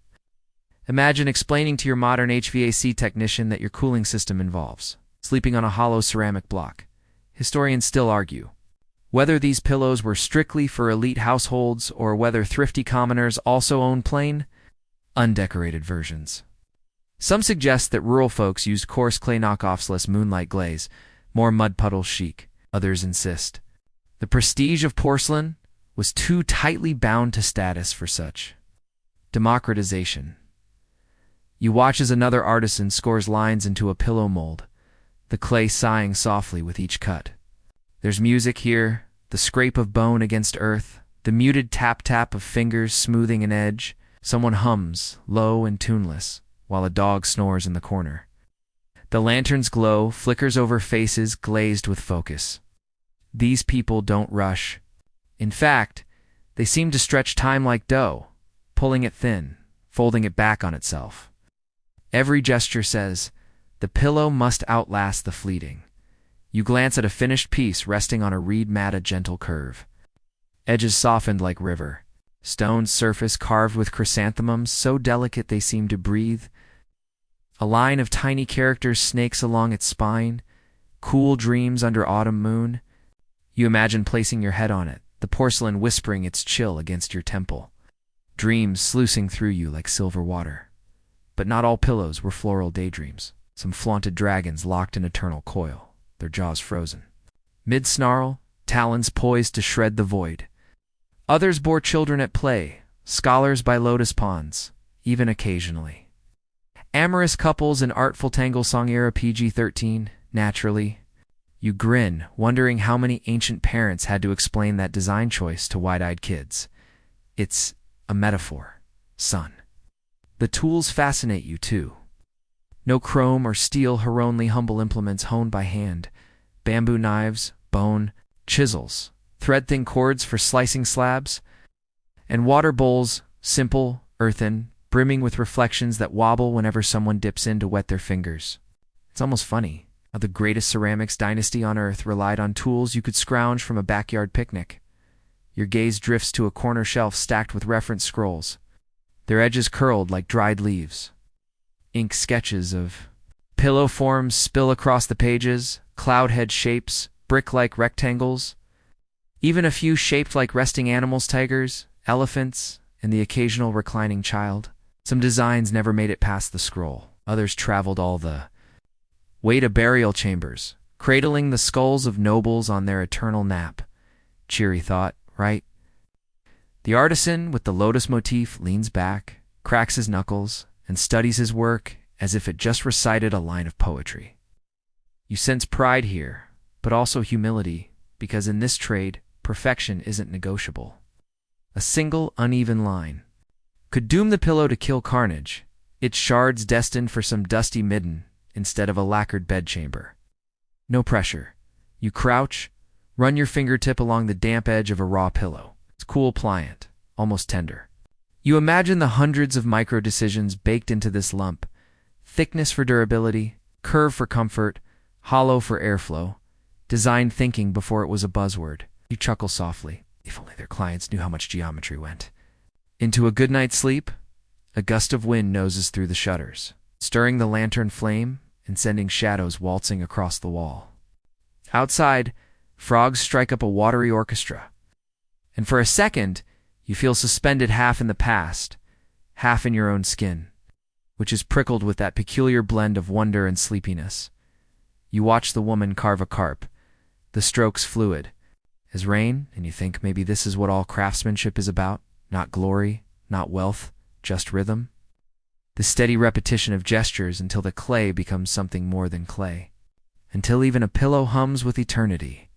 Imagine explaining to your modern HVAC technician that your cooling system involves sleeping on a hollow ceramic block. Historians still argue whether these pillows were strictly for elite households or whether thrifty commoners also owned plain, undecorated versions. Some suggest that rural folks used coarse clay knockoffs, less moonlight glaze, more mud puddle chic. Others insist the prestige of porcelain was too tightly bound to status for such democratization. You watch as another artisan scores lines into a pillow mold, the clay sighing softly with each cut. There's music here, the scrape of bone against earth, the muted tap-tap of fingers smoothing an edge. Someone hums, low and tuneless, while a dog snores in the corner. The lantern's glow flickers over faces glazed with focus. These people don't rush. In fact, they seem to stretch time like dough, pulling it thin, folding it back on itself. Every gesture says, the pillow must outlast the fleeting. You glance at a finished piece resting on a reed mat, a gentle curve. Edges softened like river. Stone's surface carved with chrysanthemums so delicate they seem to breathe. A line of tiny characters snakes along its spine. Cool dreams under autumn moon. You imagine placing your head on it, the porcelain whispering its chill against your temple. Dreams sluicing through you like silver water. But not all pillows were floral daydreams. Some flaunted dragons locked in eternal coil, their jaws frozen. Mid-snarl, talons poised to shred the void. Others bore children at play, scholars by lotus ponds, even occasionally. Amorous couples in artful tangle song era PG-13, naturally. You grin, wondering how many ancient parents had to explain that design choice to wide-eyed kids. It's a metaphor, son. The tools fascinate you, too. No chrome or steel, her only humble implements honed by hand. Bamboo knives, bone, chisels, thread-thin cords for slicing slabs, and water bowls, simple, earthen, brimming with reflections that wobble whenever someone dips in to wet their fingers. It's almost funny how the greatest ceramics dynasty on earth relied on tools you could scrounge from a backyard picnic. Your gaze drifts to a corner shelf stacked with reference scrolls, their edges curled like dried leaves. Ink sketches of pillow forms spill across the pages, cloud head shapes, brick-like rectangles, even a few shaped like resting animals, tigers, elephants, and the occasional reclining child. Some designs never made it past the scroll. Others traveled all the way to burial chambers, cradling the skulls of nobles on their eternal nap. Cheery thought, right? The artisan with the lotus motif leans back, cracks his knuckles, and studies his work as if it just recited a line of poetry. You sense pride here, but also humility, because in this trade, perfection isn't negotiable. A single, uneven line could doom the pillow to kill carnage, its shards destined for some dusty midden instead of a lacquered bedchamber. No pressure. You crouch, Run your fingertip along the damp edge of a raw pillow. It's cool, pliant, almost tender. You imagine the hundreds of micro-decisions baked into this lump. Thickness for durability, curve for comfort, hollow for airflow. Design thinking before it was a buzzword. You chuckle softly. If only their clients knew how much geometry went into a good night's sleep. A gust of wind noses through the shutters, stirring the lantern flame and sending shadows waltzing across the wall. Outside, frogs strike up a watery orchestra. And for a second, you feel suspended half in the past, half in your own skin, which is prickled with that peculiar blend of wonder and sleepiness. You watch the woman carve a carp, the strokes fluid as rain, and you think maybe this is what all craftsmanship is about, not glory, not wealth, just rhythm. The steady repetition of gestures until the clay becomes something more than clay, until even a pillow hums with eternity.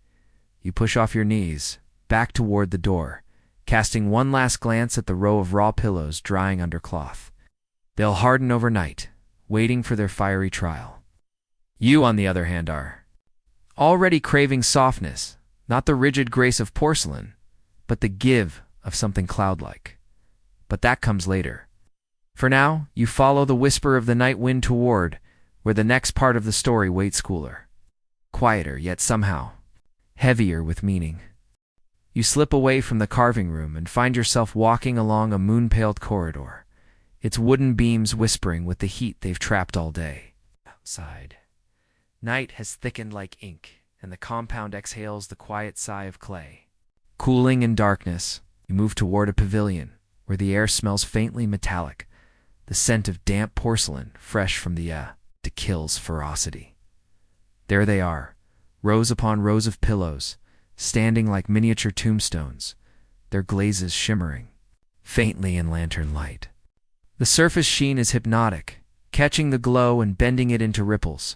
You push off your knees, back toward the door, casting one last glance at the row of raw pillows drying under cloth. They'll harden overnight, waiting for their fiery trial. You, on the other hand, are already craving softness, not the rigid grace of porcelain, but the give of something cloud-like. But that comes later. For now, you follow the whisper of the night wind toward where the next part of the story waits cooler, quieter, yet somehow heavier with meaning. You slip away from the carving room and find yourself walking along a moon-paled corridor, its wooden beams whispering with the heat they've trapped all day. Outside, night has thickened like ink, and the compound exhales the quiet sigh of clay. Cooling in darkness, you move toward a pavilion where the air smells faintly metallic, the scent of damp porcelain fresh from the to kill's ferocity. There they are, rows upon rows of pillows, standing like miniature tombstones, their glazes shimmering faintly in lantern light. The surface sheen is hypnotic, catching the glow and bending it into ripples.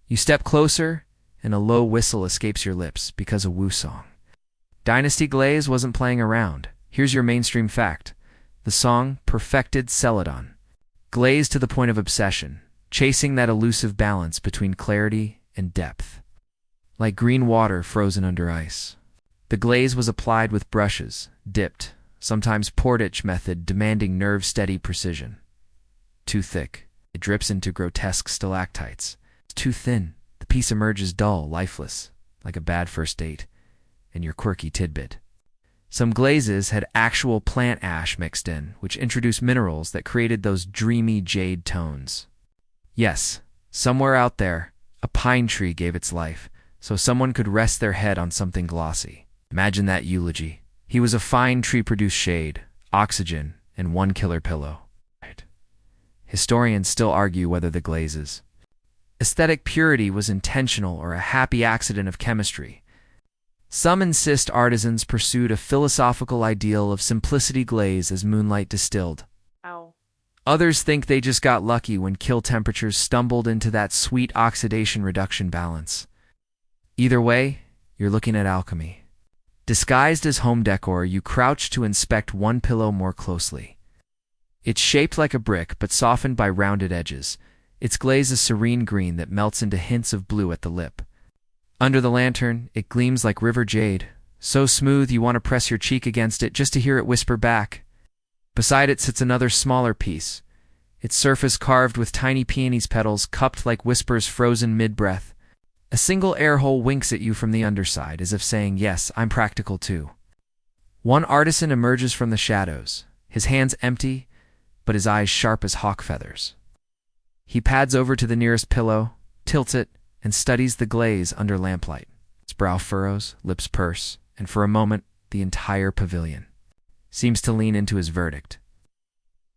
You step closer, and a low whistle escapes your lips because a woo song. Dynasty glaze wasn't playing around. Here's your mainstream fact. The song perfected celadon, glazed to the point of obsession, chasing that elusive balance between clarity and depth. Like green water frozen under ice. The glaze was applied with brushes, dipped, sometimes Portage method demanding nerve-steady precision. Too thick, it drips into grotesque stalactites. Too thin, the piece emerges dull, lifeless, like a bad first date, and your quirky tidbit. Some glazes had actual plant ash mixed in, which introduced minerals that created those dreamy jade tones. Yes, somewhere out there, a pine tree gave its life, so someone could rest their head on something glossy. Imagine that eulogy. He was a fine tree-produced shade, oxygen, and one killer pillow. Historians still argue whether the glazes' aesthetic purity was intentional or a happy accident of chemistry. Some insist artisans pursued a philosophical ideal of simplicity glaze as moonlight distilled. Ow. Others think they just got lucky when kill temperatures stumbled into that sweet oxidation reduction balance. Either way, you're looking at alchemy. Disguised as home decor, you crouch to inspect one pillow more closely. It's shaped like a brick but softened by rounded edges. Its glaze is serene green that melts into hints of blue at the lip. Under the lantern, it gleams like river jade, so smooth you want to press your cheek against it just to hear it whisper back. Beside it sits another smaller piece, its surface carved with tiny peonies petals cupped like whispers frozen mid-breath. A single air hole winks at you from the underside, as if saying, yes, I'm practical too. One artisan emerges from the shadows, his hands empty, but his eyes sharp as hawk feathers. He pads over to the nearest pillow, tilts it, and studies the glaze under lamplight. His brow furrows, lips purse, and for a moment, the entire pavilion seems to lean into his verdict.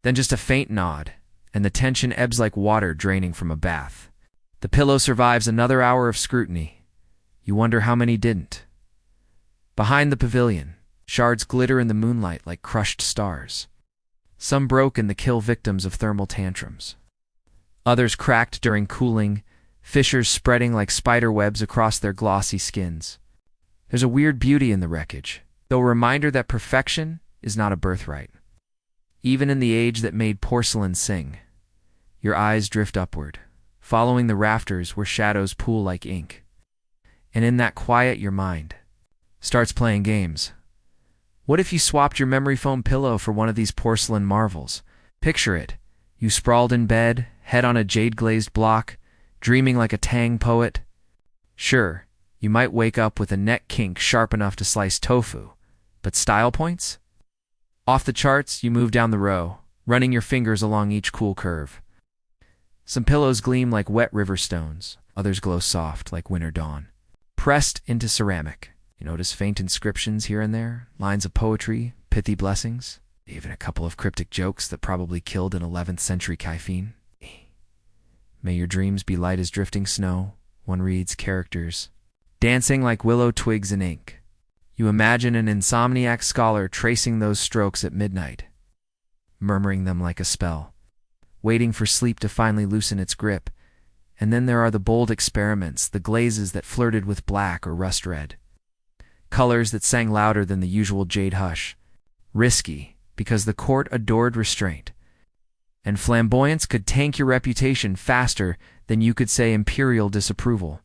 Then just a faint nod, and the tension ebbs like water draining from a bath. The pillow survives another hour of scrutiny. You wonder how many didn't. Behind the pavilion, shards glitter in the moonlight like crushed stars. Some broke in the kill victims of thermal tantrums. Others cracked during cooling, fissures spreading like spider webs across their glossy skins. There's a weird beauty in the wreckage, though a reminder that perfection is not a birthright. Even in the age that made porcelain sing, your eyes drift upward, following the rafters where shadows pool like ink. And in that quiet, your mind starts playing games. What if you swapped your memory foam pillow for one of these porcelain marvels? Picture it. You sprawled in bed, head on a jade-glazed block, dreaming like a Tang poet. Sure, you might wake up with a neck kink sharp enough to slice tofu, but style points? Off the charts, you move down the row, running your fingers along each cool curve. Some pillows gleam like wet river stones, others glow soft like winter dawn. Pressed into ceramic, you notice faint inscriptions here and there, lines of poetry, pithy blessings, even a couple of cryptic jokes that probably killed an 11th century caffeine. May your dreams be light as drifting snow, one reads characters, dancing like willow twigs in ink. You imagine an insomniac scholar tracing those strokes at midnight, murmuring them like a spell, waiting for sleep to finally loosen its grip. And then there are the bold experiments, the glazes that flirted with black or rust red, colors that sang louder than the usual jade hush. Risky, because the court adored restraint, and flamboyance could tank your reputation faster than you could say imperial disapproval.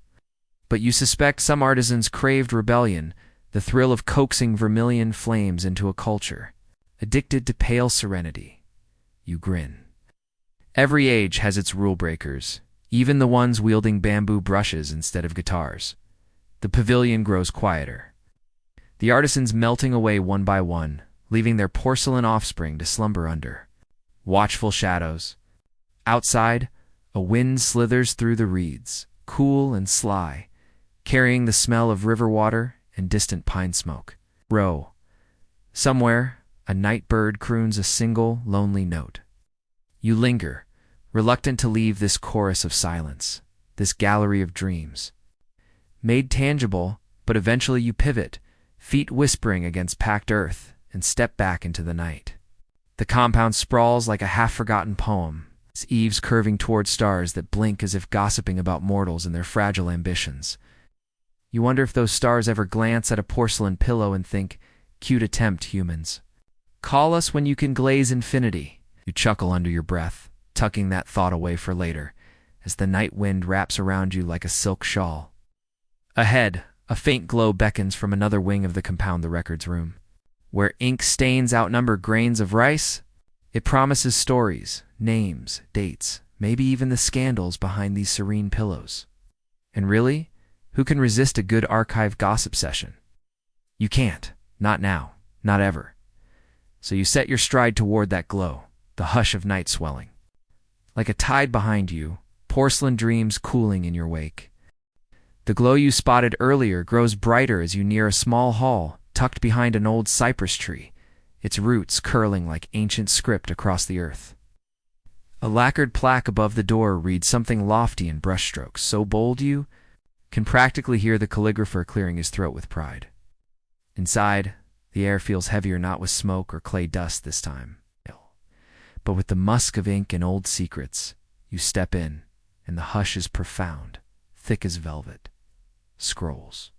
But you suspect some artisans craved rebellion, the thrill of coaxing vermilion flames into a culture addicted to pale serenity. You grin. Every age has its rule breakers, even the ones wielding bamboo brushes instead of guitars. The pavilion grows quieter, the artisans melting away one by one, leaving their porcelain offspring to slumber under watchful shadows. Outside, a wind slithers through the reeds, cool and sly, carrying the smell of river water and distant pine smoke. Row. Somewhere, a night bird croons a single, lonely note. You linger, reluctant to leave this chorus of silence, this gallery of dreams. Made tangible, but eventually you pivot, feet whispering against packed earth, and step back into the night. The compound sprawls like a half-forgotten poem, its eaves curving toward stars that blink as if gossiping about mortals and their fragile ambitions. You wonder if those stars ever glance at a porcelain pillow and think, "Cute attempt, humans. Call us when you can glaze infinity." You chuckle under your breath, tucking that thought away for later, as the night wind wraps around you like a silk shawl. Ahead, a faint glow beckons from another wing of the compound, the records room. Where ink stains outnumber grains of rice, it promises stories, names, dates, maybe even the scandals behind these serene pillows. And really, who can resist a good archive gossip session? You can't. Not now. Not ever. So you set your stride toward that glow, the hush of night swelling. Like a tide behind you, porcelain dreams cooling in your wake. The glow you spotted earlier grows brighter as you near a small hall tucked behind an old cypress tree, its roots curling like ancient script across the earth. A lacquered plaque above the door reads something lofty in brushstrokes, so bold you can practically hear the calligrapher clearing his throat with pride. Inside, the air feels heavier, not with smoke or clay dust this time, but with the musk of ink and old secrets. You step in, and the hush is profound, thick as velvet. Scrolls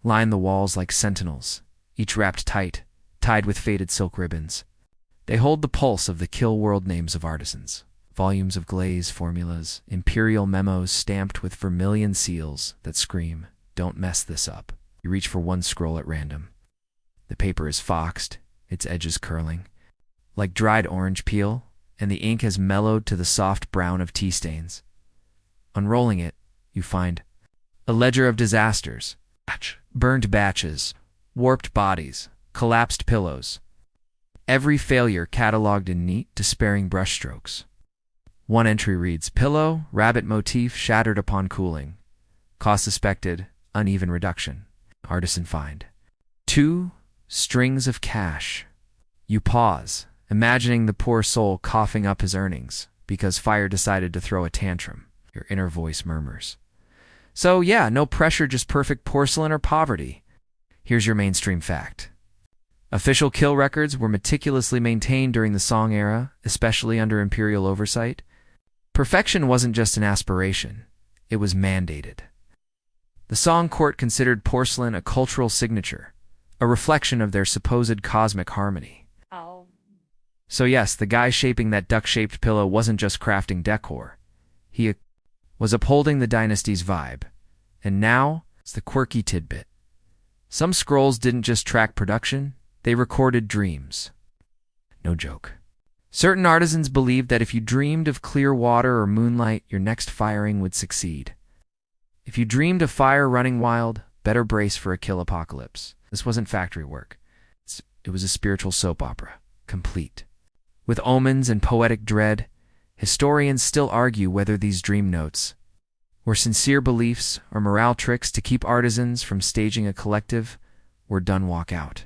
line the walls like sentinels, each wrapped tight, tied with faded silk ribbons. They hold the pulse of the kill world names of artisans, volumes of glaze formulas, imperial memos stamped with vermilion seals that scream, "Don't mess this up." You reach for one scroll at random. The paper is foxed, its edges curling, like dried orange peel, and the ink has mellowed to the soft brown of tea stains. Unrolling it, you find a ledger of disasters, burned batches, warped bodies, collapsed pillows. Every failure cataloged in neat, despairing brushstrokes. One entry reads, "Pillow, rabbit motif shattered upon cooling. Cost suspected, uneven reduction. Artisan find. 2 strings of cash." You pause, imagining the poor soul coughing up his earnings because fire decided to throw a tantrum. Your inner voice murmurs, "So yeah, no pressure, just perfect porcelain or poverty." Here's your mainstream fact. Official kill records were meticulously maintained during the Song era, especially under imperial oversight. Perfection wasn't just an aspiration, it was mandated. The Song court considered porcelain a cultural signature, a reflection of their supposed cosmic harmony. Oh. So yes, the guy shaping that duck-shaped pillow wasn't just crafting decor. He was upholding the dynasty's vibe. And now, It's the quirky tidbit. Some scrolls didn't just track production, they recorded dreams. No joke. Certain artisans believed that if you dreamed of clear water or moonlight, your next firing would succeed. If you dreamed of fire running wild, better brace for a kill apocalypse. This wasn't factory work. It was a spiritual soap opera, complete. With omens and poetic dread, historians still argue whether these dream notes were sincere beliefs or morale tricks to keep artisans from staging a collective or done walk out.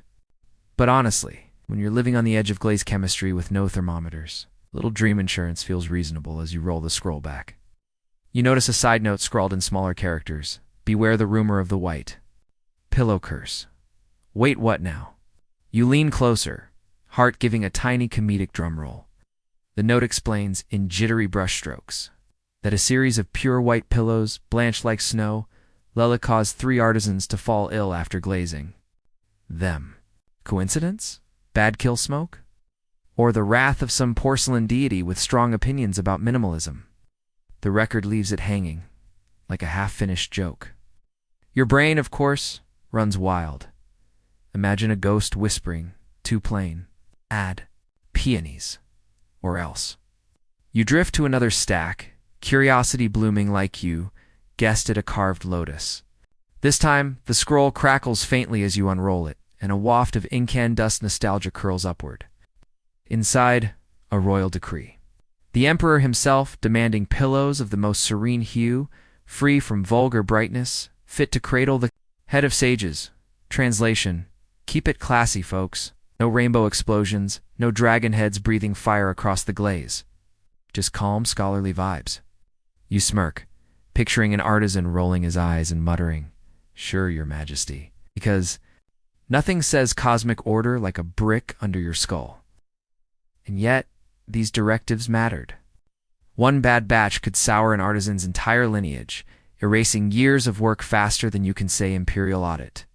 But honestly, when you're living on the edge of glaze chemistry with no thermometers, little dream insurance feels reasonable as you roll the scroll back. You notice a side note scrawled in smaller characters. Beware the rumor of the white. Pillow curse. Wait, what now? You lean closer, heart giving a tiny comedic drum roll. The note explains, in jittery brushstrokes, that a series of pure white pillows, blanched like snow, caused 3 artisans to fall ill after glazing them. Coincidence? Bad kill smoke? Or the wrath of some porcelain deity with strong opinions about minimalism? The record leaves it hanging, like a half-finished joke. Your brain, of course, runs wild. Imagine a ghost whispering, too plain, add peonies, or else. You drift to another stack, curiosity blooming like you guessed at a carved lotus. This time, the scroll crackles faintly as you unroll it, and a waft of incandescent nostalgia curls upward. Inside, a royal decree. The emperor himself demanding pillows of the most serene hue, free from vulgar brightness, fit to cradle the head of sages. Translation: keep it classy, folks. No rainbow explosions, no dragon heads breathing fire across the glaze. Just calm, scholarly vibes. You smirk, picturing an artisan rolling his eyes and muttering, "Sure, your majesty," because nothing says cosmic order like a brick under your skull. And yet, these directives mattered. One bad batch could sour an artisan's entire lineage, erasing years of work faster than you can say imperial audit.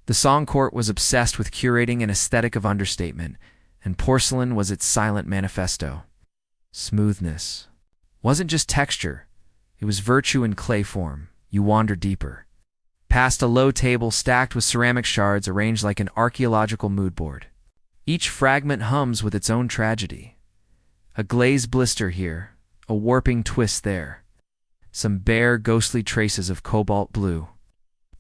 The Song Court was obsessed with curating an aesthetic of understatement, and porcelain was its silent manifesto. Smoothness wasn't just texture, it was virtue in clay form. You wander deeper, past a low table stacked with ceramic shards arranged like an archaeological mood board. Each fragment hums with its own tragedy. A glazed blister here, a warping twist there, some bare, ghostly traces of cobalt blue.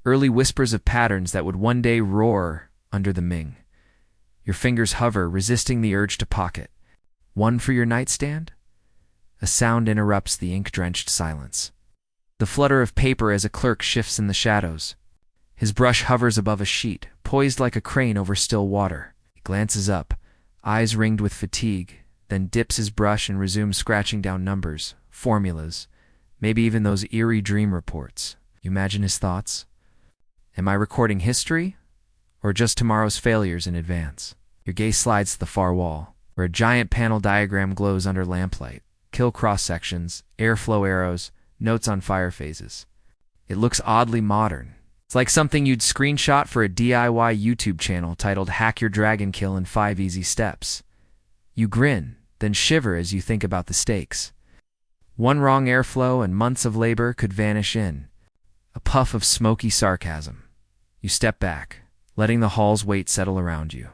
Early whispers of patterns that would one day roar under the Ming. Your fingers hover, resisting the urge to pocket. One for your nightstand? A sound interrupts the ink-drenched silence. The flutter of paper as a clerk shifts in the shadows. His brush hovers above a sheet, poised like a crane over still water. He glances up, eyes ringed with fatigue, then dips his brush and resumes scratching down numbers, formulas, maybe even those eerie dream reports. You imagine his thoughts? Am I recording history, or just tomorrow's failures in advance? Your gaze slides to the far wall, where a giant panel diagram glows under lamplight. Kill cross-sections, airflow arrows, notes on fire phases. It looks oddly modern. It's like something you'd screenshot for a DIY YouTube channel titled Hack Your Dragon Kill in 5 Easy Steps. You grin, then shiver as you think about the stakes. One wrong airflow and months of labor could vanish in a puff of smoky sarcasm. You step back, letting the hall's weight settle around you.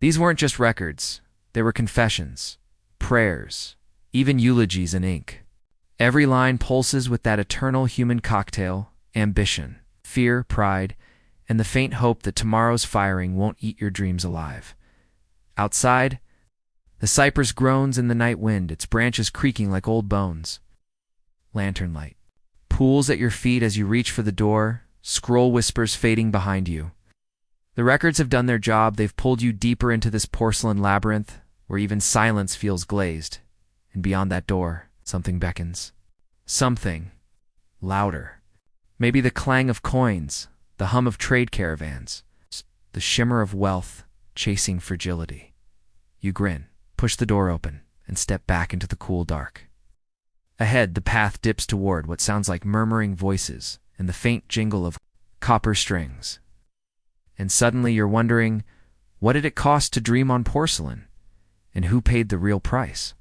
These weren't just records. They were confessions, prayers, even eulogies in ink. Every line pulses with that eternal human cocktail: ambition, fear, pride, and the faint hope that tomorrow's firing won't eat your dreams alive. Outside, the cypress groans in the night wind, its branches creaking like old bones. Lantern light pools at your feet as you reach for the door, scroll whispers fading behind you. The records have done their job. They've pulled you deeper into this porcelain labyrinth, where even silence feels glazed. And beyond that door, something beckons. Something louder. Maybe the clang of coins, the hum of trade caravans, the shimmer of wealth chasing fragility. You grin, push the door open, and step back into the cool dark. Ahead, the path dips toward what sounds like murmuring voices and the faint jingle of copper strings. And suddenly you're wondering, what did it cost to dream on porcelain? And who paid the real price?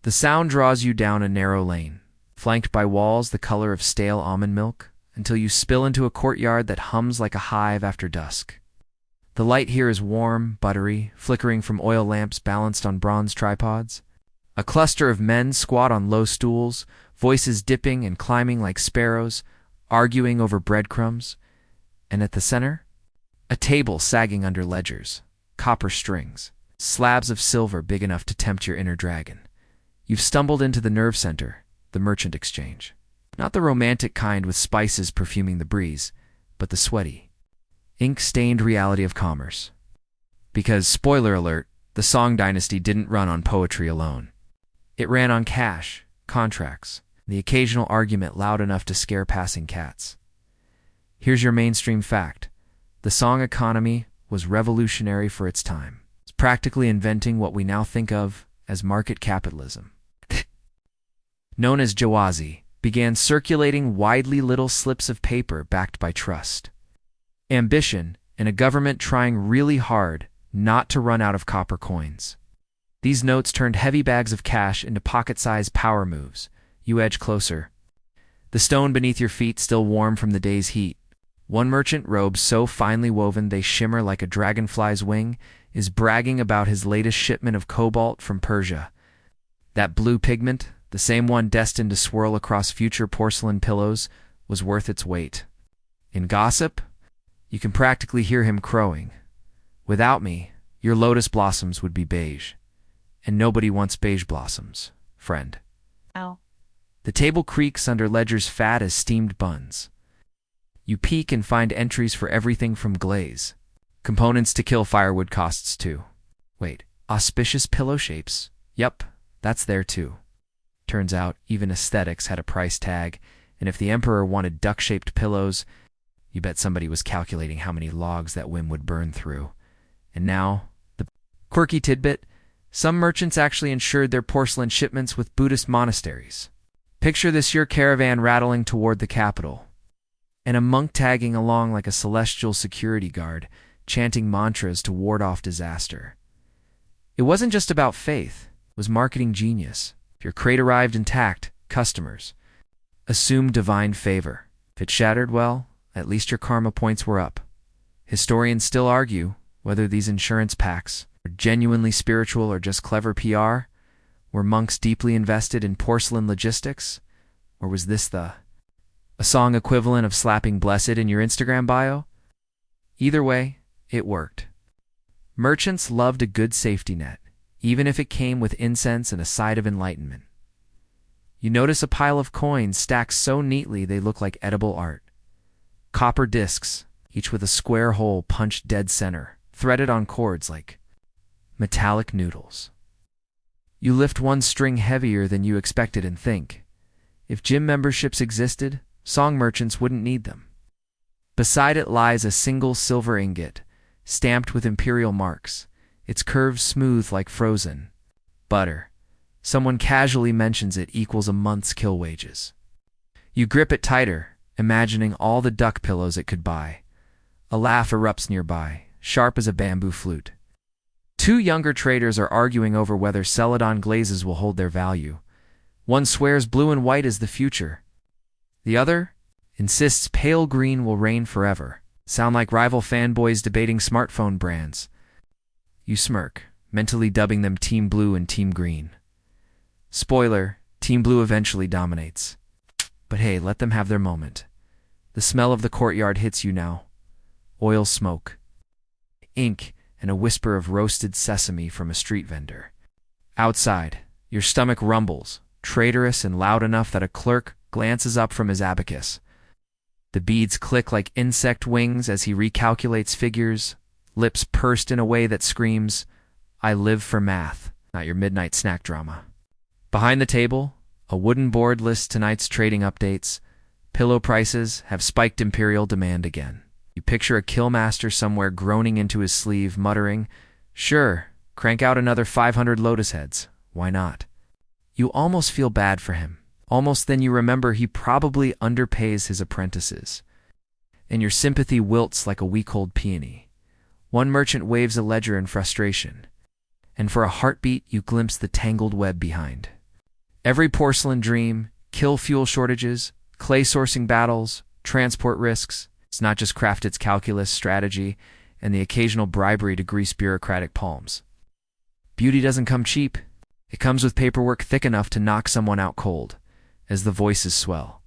The sound draws you down a narrow lane, flanked by walls the color of stale almond milk, until you spill into a courtyard that hums like a hive after dusk. The light here is warm, buttery, flickering from oil lamps balanced on bronze tripods. A cluster of men squat on low stools, voices dipping and climbing like sparrows, arguing over breadcrumbs. And at the center, a table sagging under ledgers, copper strings, slabs of silver big enough to tempt your inner dragon. You've stumbled into the nerve center, the merchant exchange. Not the romantic kind with spices perfuming the breeze, but the sweaty, ink-stained reality of commerce. Because, spoiler alert, the Song Dynasty didn't run on poetry alone. It ran on cash, contracts, the occasional argument loud enough to scare passing cats. Here's your mainstream fact. The Song economy was revolutionary for its time. It's practically inventing what we now think of as market capitalism. Known as Jawazi, began circulating widely little slips of paper backed by trust, ambition, and a government trying really hard not to run out of copper coins. These notes turned heavy bags of cash into pocket-sized power moves. You edge closer, the stone beneath your feet still warm from the day's heat. One merchant, robes so finely woven they shimmer like a dragonfly's wing, is bragging about his latest shipment of cobalt from Persia. That blue pigment, the same one destined to swirl across future porcelain pillows, was worth its weight. In gossip, you can practically hear him crowing. Without me, your lotus blossoms would be beige. And nobody wants beige blossoms, friend. Ow. The table creaks under ledgers fat as steamed buns. You peek and find entries for everything from glaze. Components to kill firewood costs too. Wait, auspicious pillow shapes. Yep, that's there too. Turns out, even aesthetics had a price tag, and if the emperor wanted duck-shaped pillows, you bet somebody was calculating how many logs that whim would burn through. And now, the quirky tidbit, some merchants actually insured their porcelain shipments with Buddhist monasteries. Picture this your caravan rattling toward the capital, and a monk tagging along like a celestial security guard, chanting mantras to ward off disaster. It wasn't just about faith, it was marketing genius. If your crate arrived intact, customers assumed divine favor. If it shattered, well, at least your karma points were up. Historians still argue whether these insurance packs are genuinely spiritual or just clever PR. Were monks deeply invested in porcelain logistics? Or was this a song equivalent of slapping blessed in your Instagram bio? Either way, it worked. Merchants loved a good safety net, even if it came with incense and a side of enlightenment. You notice a pile of coins stacked so neatly they look like edible art. Copper discs, each with a square hole punched dead center, threaded on cords like metallic noodles. You lift one string heavier than you expected and think, if gym memberships existed, song merchants wouldn't need them. Beside it lies a single silver ingot, stamped with imperial marks, its curves smooth like frozen butter. Someone casually mentions it equals a month's kill wages. You grip it tighter, imagining all the duck pillows it could buy. A laugh erupts nearby, sharp as a bamboo flute. Two younger traders are arguing over whether celadon glazes will hold their value. One swears blue and white is the future. The other insists pale green will reign forever. Sound like rival fanboys debating smartphone brands. You smirk, mentally dubbing them Team Blue and Team Green. Spoiler, Team Blue eventually dominates. But hey, let them have their moment. The smell of the courtyard hits you now. Oil smoke, ink, and a whisper of roasted sesame from a street vendor. Outside, your stomach rumbles, traitorous and loud enough that a clerk glances up from his abacus. The beads click like insect wings as he recalculates figures, lips pursed in a way that screams, "I live for math," not your midnight snack drama. Behind the table, a wooden board lists tonight's trading updates. Pillow prices have spiked imperial demand again. You picture a killmaster somewhere groaning into his sleeve, muttering, "Sure, crank out another 500 lotus heads. Why not?" You almost feel bad for him. Almost then you remember he probably underpays his apprentices. And your sympathy wilts like a week-old peony. One merchant waves a ledger in frustration, and for a heartbeat you glimpse the tangled web behind. Every porcelain dream, kill fuel shortages, clay sourcing battles, transport risks. It's not just Crafted's calculus, strategy, and the occasional bribery to grease bureaucratic palms. Beauty doesn't come cheap. It comes with paperwork thick enough to knock someone out cold, as the voices swell.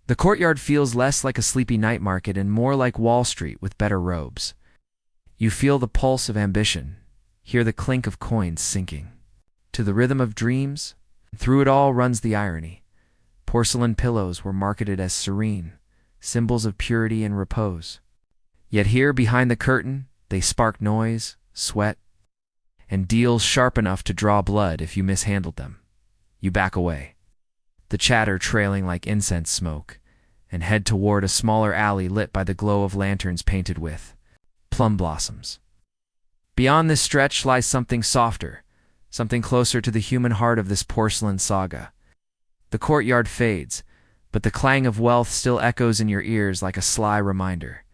The courtyard feels less like a sleepy night market and more like Wall Street with better robes. You feel the pulse of ambition, hear the clink of coins sinking. To the rhythm of dreams, through it all runs the irony. Porcelain pillows were marketed as serene, symbols of purity and repose. Yet here, behind the curtain, they spark noise, sweat, and deals sharp enough to draw blood if you mishandled them. You back away, the chatter trailing like incense smoke, and head toward a smaller alley lit by the glow of lanterns painted with plum blossoms. Beyond this stretch lies something softer, something closer to the human heart of this porcelain saga. The courtyard fades, but the clang of wealth still echoes in your ears like a sly reminder.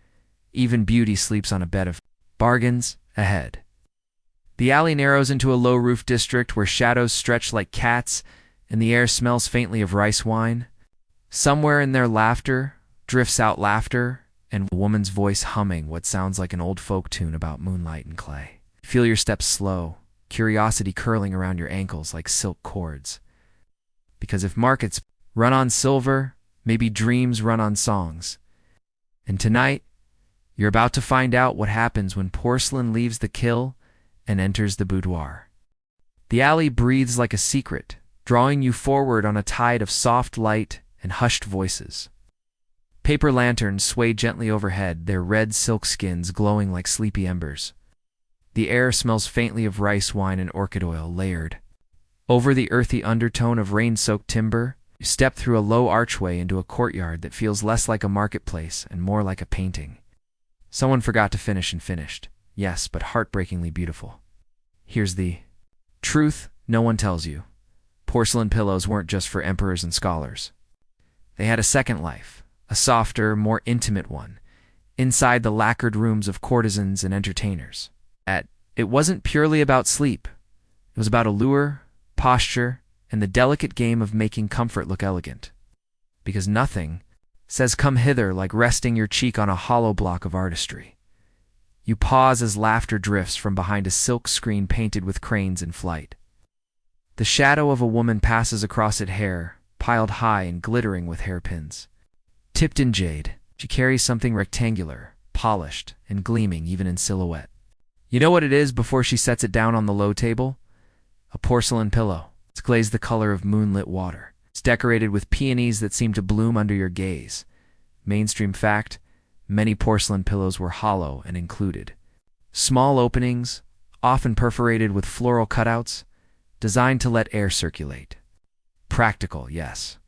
Even beauty sleeps on a bed of bargains ahead. The alley narrows into a low-roof district where shadows stretch like cats and the air smells faintly of rice wine. Somewhere in their laughter drifts out laughter and a woman's voice humming what sounds like an old folk tune about moonlight and clay. Feel your steps slow, curiosity curling around your ankles like silk cords. Because if markets run on silver, maybe dreams run on songs. And tonight, you're about to find out what happens when porcelain leaves the kill and enters the boudoir. The alley breathes like a secret, drawing you forward on a tide of soft light and hushed voices. Paper lanterns sway gently overhead, their red silk skins glowing like sleepy embers. The air smells faintly of rice wine and orchid oil layered. Over the earthy undertone of rain-soaked timber, you step through a low archway into a courtyard that feels less like a marketplace and more like a painting. Someone forgot to finish and finished. Yes, but heartbreakingly beautiful. Here's the truth no one tells you. Porcelain pillows weren't just for emperors and scholars. They had a second life, a softer, more intimate one, inside the lacquered rooms of courtesans and entertainers. It wasn't purely about sleep. It was about allure, posture, and the delicate game of making comfort look elegant. Because nothing says come hither like resting your cheek on a hollow block of artistry. You pause as laughter drifts from behind a silk screen painted with cranes in flight. The shadow of a woman passes across it, hair piled high and glittering with hairpins. Tipped in jade, she carries something rectangular, polished, and gleaming even in silhouette. You know what it is before she sets it down on the low table? A porcelain pillow. It's glazed the color of moonlit water. It's decorated with peonies that seem to bloom under your gaze. Mainstream fact, many porcelain pillows were hollow and included small openings, often perforated with floral cutouts, designed to let air circulate. Practical, yes,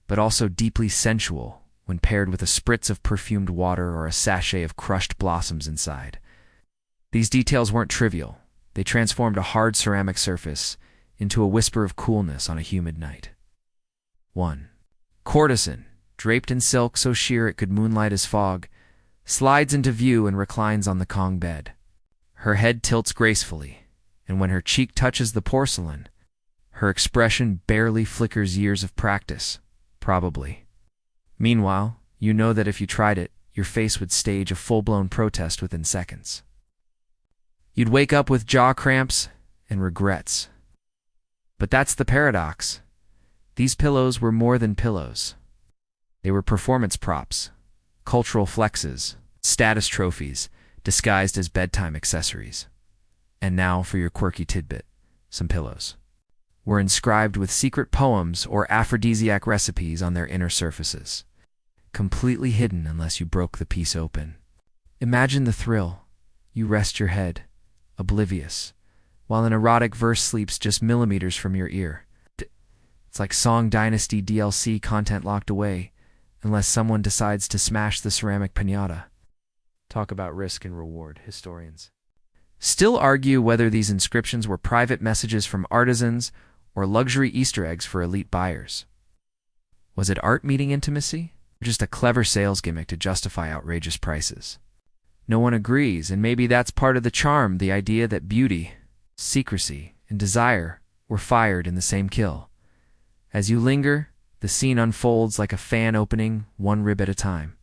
but also deeply sensual when paired with a spritz of perfumed water or a sachet of crushed blossoms inside. These details weren't trivial. They transformed a hard ceramic surface into a whisper of coolness on a humid night. 1. Courtesan, draped in silk so sheer it could moonlight as fog, slides into view and reclines on the Kong bed. Her head tilts gracefully, and when her cheek touches the porcelain, her expression barely flickers years of practice, probably. Meanwhile, you know that if you tried it, your face would stage a full-blown protest within seconds. You'd wake up with jaw cramps and regrets. But that's the paradox. These pillows were more than pillows. They were performance props, cultural flexes, status trophies, disguised as bedtime accessories. And now for your quirky tidbit, some pillows were inscribed with secret poems or aphrodisiac recipes on their inner surfaces, completely hidden unless you broke the piece open. Imagine the thrill. You rest your head, oblivious, while an erotic verse sleeps just millimeters from your ear. It's like Song Dynasty DLC content locked away, unless someone decides to smash the ceramic piñata. Talk about risk and reward, historians still argue whether these inscriptions were private messages from artisans or luxury Easter eggs for elite buyers. Was it art meeting intimacy, or just a clever sales gimmick to justify outrageous prices? No one agrees, and maybe that's part of the charm, the idea that beauty, secrecy, and desire were fired in the same kill. As you linger, the scene unfolds like a fan opening, one rib at a time.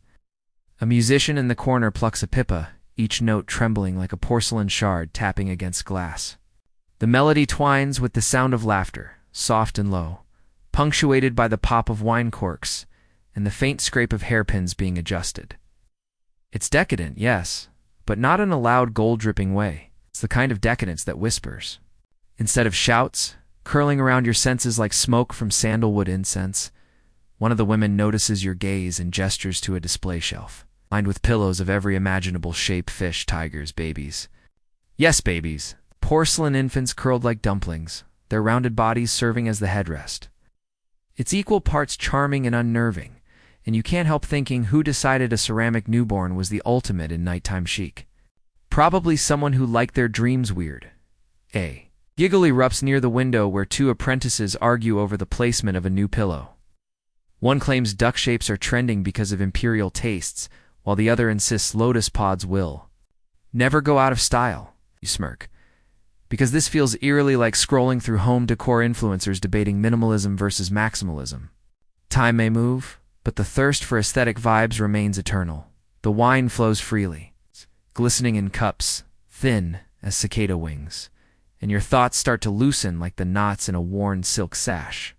A musician in the corner plucks a pipa, each note trembling like a porcelain shard tapping against glass. The melody twines with the sound of laughter, soft and low, punctuated by the pop of wine corks and the faint scrape of hairpins being adjusted. It's decadent, yes, but not in a loud gold-dripping way. It's the kind of decadence that whispers. Instead of shouts, curling around your senses like smoke from sandalwood incense, one of the women notices your gaze and gestures to a display shelf, lined with pillows of every imaginable shape: fish, tigers, babies. Yes, babies. Porcelain infants curled like dumplings, their rounded bodies serving as the headrest. It's equal parts charming and unnerving, and you can't help thinking who decided a ceramic newborn was the ultimate in nighttime chic. Probably someone who liked their dreams weird. A giggle erupts near the window where two apprentices argue over the placement of a new pillow. One claims duck shapes are trending because of imperial tastes, while the other insists lotus pods will never go out of style. You smirk, because this feels eerily like scrolling through home decor influencers debating minimalism versus maximalism. Time may move, but the thirst for aesthetic vibes remains eternal. The wine flows freely, glistening in cups, thin as cicada wings, and your thoughts start to loosen like the knots in a worn silk sash.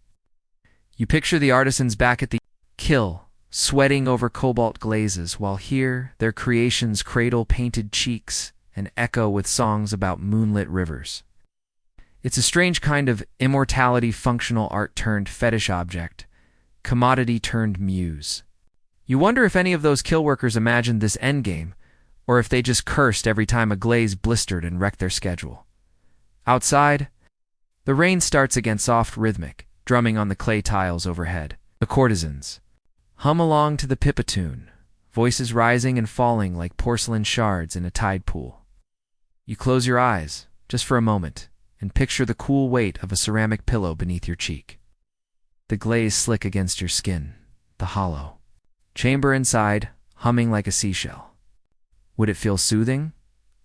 You picture the artisans back at the kill, sweating over cobalt glazes, while here their creations cradle painted cheeks and echo with songs about moonlit rivers. It's a strange kind of immortality, functional art turned fetish object, commodity turned muse. You wonder if any of those kill workers imagined this endgame, or if they just cursed every time a glaze blistered and wrecked their schedule. Outside, the rain starts again, soft, rhythmic, drumming on the clay tiles overhead. The courtesans hum along to the pipa tune, voices rising and falling like porcelain shards in a tide pool. You close your eyes, just for a moment, and picture the cool weight of a ceramic pillow beneath your cheek. The glaze slick against your skin, the hollow chamber inside humming like a seashell. Would it feel soothing,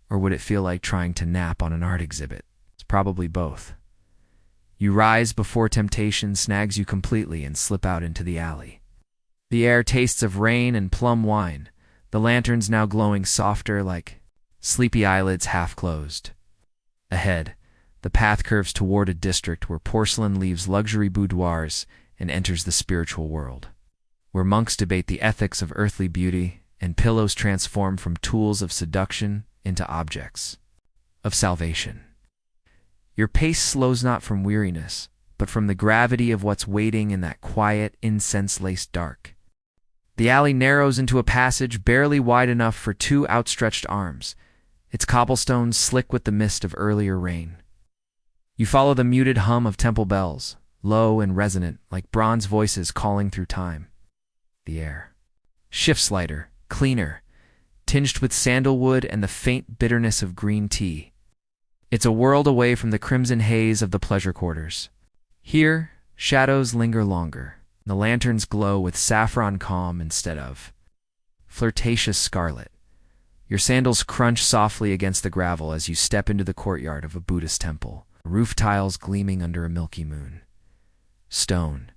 or would it feel like trying to nap on an art exhibit? It's probably both. You rise before temptation snags you completely and slip out into the alley. The air tastes of rain and plum wine, the lanterns now glowing softer like sleepy eyelids half closed. Ahead, the path curves toward a district where porcelain leaves luxury boudoirs and enters the spiritual world, where monks debate the ethics of earthly beauty and pillows transform from tools of seduction into objects of salvation. Your pace slows not from weariness, but from the gravity of what's waiting in that quiet, incense-laced dark. The alley narrows into a passage barely wide enough for two outstretched arms, its cobblestones slick with the mist of earlier rain. You follow the muted hum of temple bells, low and resonant like bronze voices calling through time. The air shifts lighter, cleaner, tinged with sandalwood and the faint bitterness of green tea. It's a world away from the crimson haze of the pleasure quarters. Here, shadows linger longer. The lanterns glow with saffron calm instead of flirtatious scarlet. Your sandals crunch softly against the gravel as you step into the courtyard of a Buddhist temple, roof tiles gleaming under a milky moon. Stone.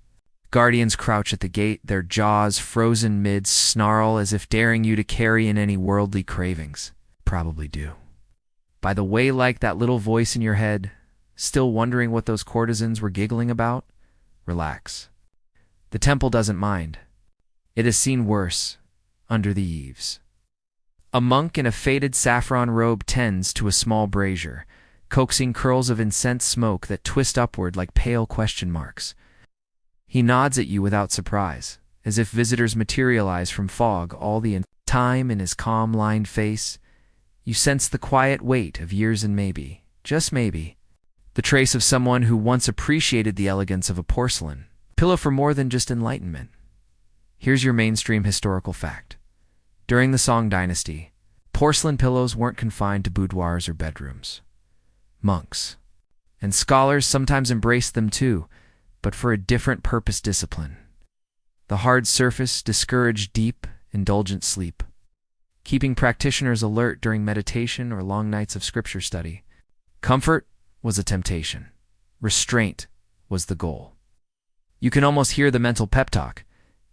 Guardians crouch at the gate, their jaws frozen mid-snarl as if daring you to carry in any worldly cravings. Probably do. By the way, like that little voice in your head, still wondering what those courtesans were giggling about? Relax. The temple doesn't mind. It has seen worse, under the eaves. A monk in a faded saffron robe tends to a small brazier, coaxing curls of incense smoke that twist upward like pale question marks. He nods at you without surprise, as if visitors materialize from fog all the time. In his calm, lined face, you sense the quiet weight of years and maybe, just maybe, the trace of someone who once appreciated the elegance of a porcelain pillow for more than just enlightenment. Here's your mainstream historical fact. During the Song Dynasty, porcelain pillows weren't confined to boudoirs or bedrooms. Monks and scholars sometimes embraced them too, but for a different purpose: discipline. The hard surface discouraged deep, indulgent sleep, keeping practitioners alert during meditation or long nights of scripture study. Comfort was a temptation. Restraint was the goal. You can almost hear the mental pep talk.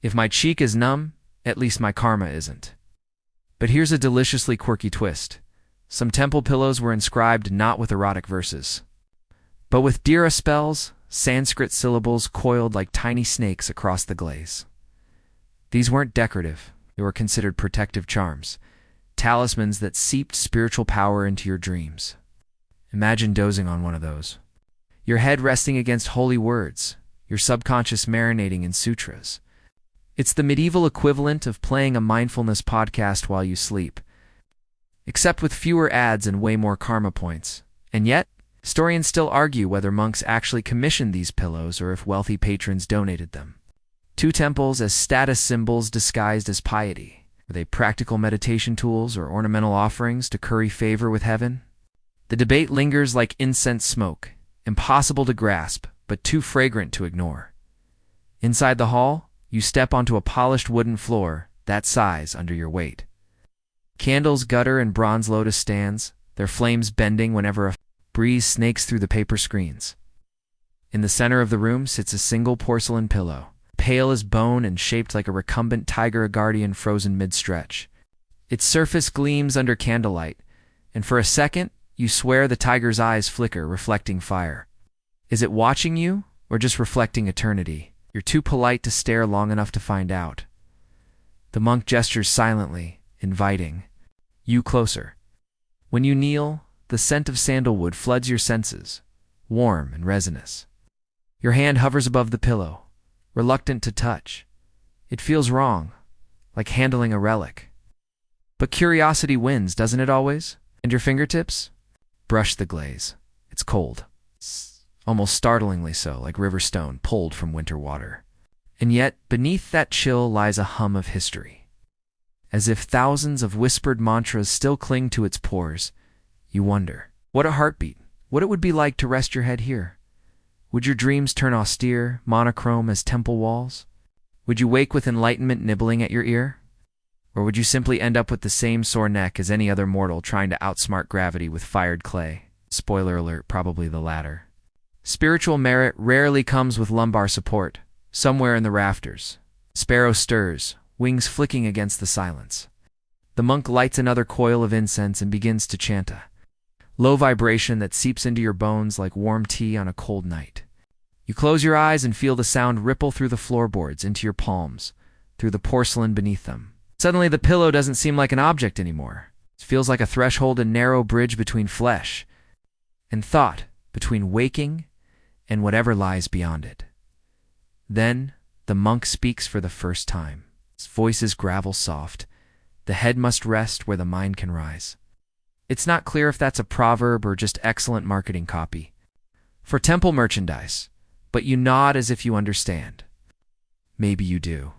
If my cheek is numb, at least my karma isn't. But here's a deliciously quirky twist. Some temple pillows were inscribed not with erotic verses, but with Dira spells, Sanskrit syllables coiled like tiny snakes across the glaze. These weren't decorative, they were considered protective charms, talismans that seeped spiritual power into your dreams. Imagine dozing on one of those. Your head resting against holy words, your subconscious marinating in sutras. It's the medieval equivalent of playing a mindfulness podcast while you sleep, except with fewer ads and way more karma points. And yet, historians still argue whether monks actually commissioned these pillows or if wealthy patrons donated them. Two temples as status symbols disguised as piety. Were they practical meditation tools or ornamental offerings to curry favor with heaven? The debate lingers like incense smoke, impossible to grasp, but too fragrant to ignore. Inside the hall, you step onto a polished wooden floor that sighs under your weight. Candles gutter in bronze lotus stands, their flames bending whenever a breeze snakes through the paper screens. In the center of the room sits a single porcelain pillow, pale as bone and shaped like a recumbent tiger guardian frozen mid-stretch. Its surface gleams under candlelight, and for a second, you swear the tiger's eyes flicker, reflecting fire. Is it watching you, or just reflecting eternity? You're too polite to stare long enough to find out. The monk gestures silently, inviting you closer. When you kneel, the scent of sandalwood floods your senses, warm and resinous. Your hand hovers above the pillow, reluctant to touch. It feels wrong, like handling a relic. But curiosity wins, doesn't it always? And your fingertips? Brush the glaze. It's cold. Almost startlingly so, like river stone pulled from winter water. And yet, beneath that chill lies a hum of history. As if thousands of whispered mantras still cling to its pores, you wonder, what a heartbeat, what it would be like to rest your head here. Would your dreams turn austere, monochrome as temple walls? Would you wake with enlightenment nibbling at your ear? Or would you simply end up with the same sore neck as any other mortal trying to outsmart gravity with fired clay? Spoiler alert, probably the latter. Spiritual merit rarely comes with lumbar support. Somewhere in the rafters, sparrow stirs, wings flicking against the silence. The monk lights another coil of incense and begins to chant a low vibration that seeps into your bones like warm tea on a cold night. You close your eyes and feel the sound ripple through the floorboards into your palms, through the porcelain beneath them. Suddenly the pillow doesn't seem like an object anymore. It feels like a threshold, a narrow bridge between flesh and thought, between waking and whatever lies beyond it. Then the monk speaks for the first time. His voice is gravel soft. The head must rest where the mind can rise. It's not clear if that's a proverb or just excellent marketing copy for temple merchandise, but you nod as if you understand. Maybe you do.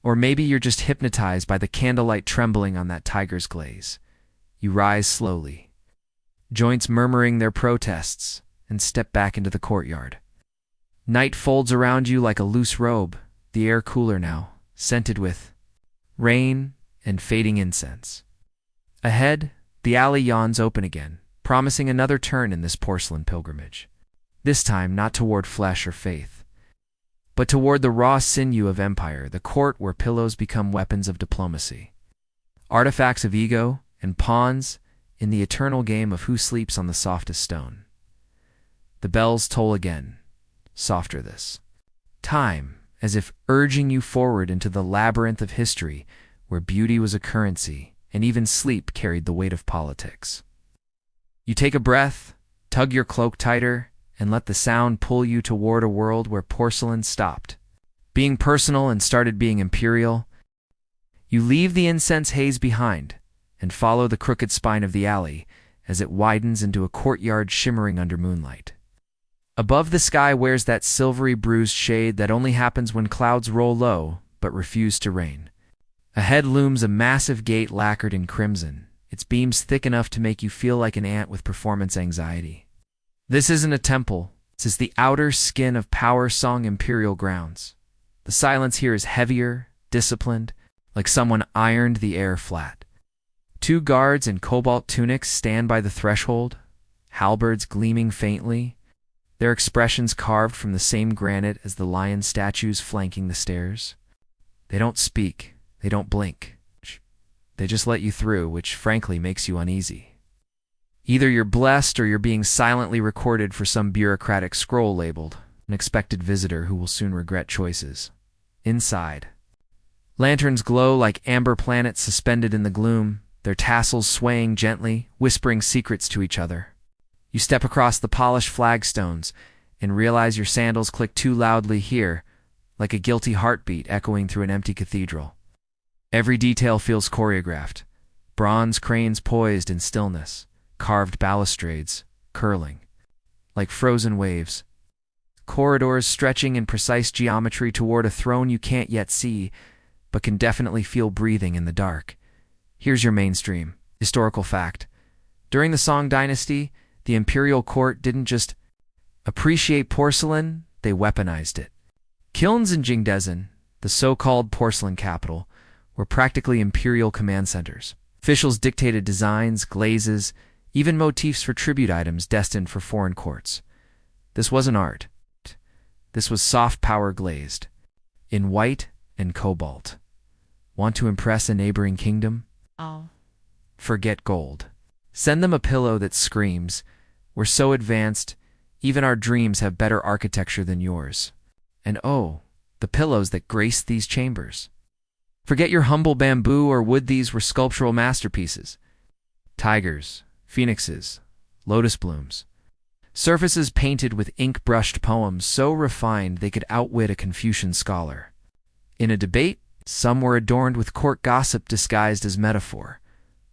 Or maybe you're just hypnotized by the candlelight trembling on that tiger's glaze. You rise slowly, joints murmuring their protests, and step back into the courtyard. Night folds around you like a loose robe, the air cooler now, scented with rain and fading incense. Ahead, the alley yawns open again, promising another turn in this porcelain pilgrimage. This time not toward flesh or faith, but toward the raw sinew of empire, the court where pillows become weapons of diplomacy, artifacts of ego, and pawns in the eternal game of who sleeps on the softest stone. The bells toll again, softer this time, as if urging you forward into the labyrinth of history where beauty was a currency and even sleep carried the weight of politics. You take a breath, tug your cloak tighter, and let the sound pull you toward a world where porcelain stopped being personal and started being imperial. You leave the incense haze behind and follow the crooked spine of the alley as it widens into a courtyard shimmering under moonlight. Above, the sky wears that silvery bruised shade that only happens when clouds roll low but refuse to rain. Ahead looms a massive gate lacquered in crimson, its beams thick enough to make you feel like an ant with performance anxiety. This isn't a temple, this is the outer skin of Power Song Imperial grounds. The silence here is heavier, disciplined, like someone ironed the air flat. Two guards in cobalt tunics stand by the threshold, halberds gleaming faintly, their expressions carved from the same granite as the lion statues flanking the stairs. They don't speak, they don't blink. They just let you through, which frankly makes you uneasy. Either you're blessed or you're being silently recorded for some bureaucratic scroll labeled an expected visitor who will soon regret choices. Inside, lanterns glow like amber planets suspended in the gloom, their tassels swaying gently, whispering secrets to each other. You step across the polished flagstones and realize your sandals click too loudly here, like a guilty heartbeat echoing through an empty cathedral. Every detail feels choreographed. Bronze cranes poised in stillness, carved balustrades, curling, like frozen waves. Corridors stretching in precise geometry toward a throne you can't yet see, but can definitely feel breathing in the dark. Here's your mainstream historical fact. During the Song Dynasty, the imperial court didn't just appreciate porcelain, they weaponized it. Kilns in Jingdezhen, the so-called porcelain capital, were practically imperial command centers. Officials dictated designs, glazes, even motifs for tribute items destined for foreign courts. This wasn't art. This was soft power glazed, in white and cobalt. Want to impress a neighboring kingdom? Oh. Forget gold. Send them a pillow that screams, "We're so advanced, even our dreams have better architecture than yours." And oh, the pillows that graced these chambers. Forget your humble bamboo or wood, these were sculptural masterpieces. Tigers, phoenixes, lotus blooms. Surfaces painted with ink-brushed poems so refined they could outwit a Confucian scholar. In a debate, some were adorned with court gossip disguised as metaphor.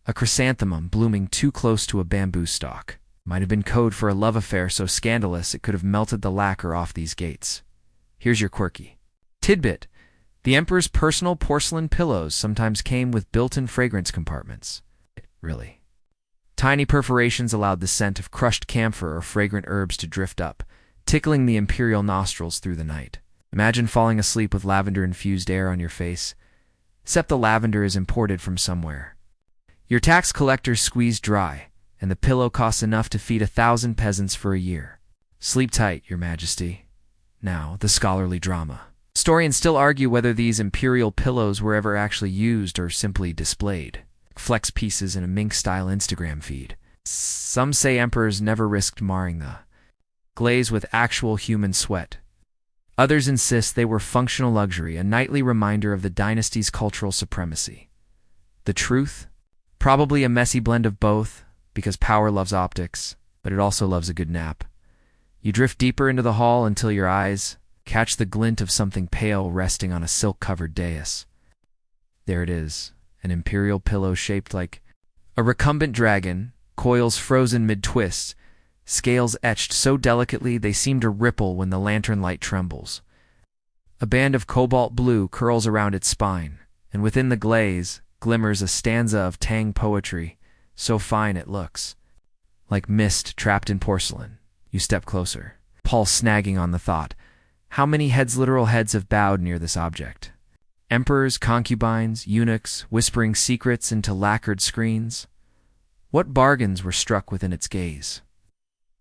A chrysanthemum blooming too close to a bamboo stalk might have been code for a love affair so scandalous it could have melted the lacquer off these gates. Here's your quirky tidbit. The emperor's personal porcelain pillows sometimes came with built-in fragrance compartments. Really. Tiny perforations allowed the scent of crushed camphor or fragrant herbs to drift up, tickling the imperial nostrils through the night. Imagine falling asleep with lavender-infused air on your face, except the lavender is imported from somewhere. Your tax collector's squeezed dry, and the pillow costs enough to feed 1,000 peasants for a year. Sleep tight, Your Majesty. Now, the scholarly drama. Historians still argue whether these imperial pillows were ever actually used or simply displayed. Flex pieces in a mink-style Instagram feed. Some say emperors never risked marring the glaze with actual human sweat. Others insist they were functional luxury, a nightly reminder of the dynasty's cultural supremacy. The truth? Probably a messy blend of both, because power loves optics, but it also loves a good nap. You drift deeper into the hall until your eyes catch the glint of something pale resting on a silk-covered dais. There it is. An imperial pillow shaped like a recumbent dragon, coils frozen mid-twist, scales etched so delicately they seem to ripple when the lantern light trembles. A band of cobalt blue curls around its spine, and within the glaze glimmers a stanza of Tang poetry, so fine it looks like mist trapped in porcelain. You step closer, pulse snagging on the thought. How many literal heads have bowed near this object? Emperors, concubines, eunuchs, whispering secrets into lacquered screens. What bargains were struck within its gaze?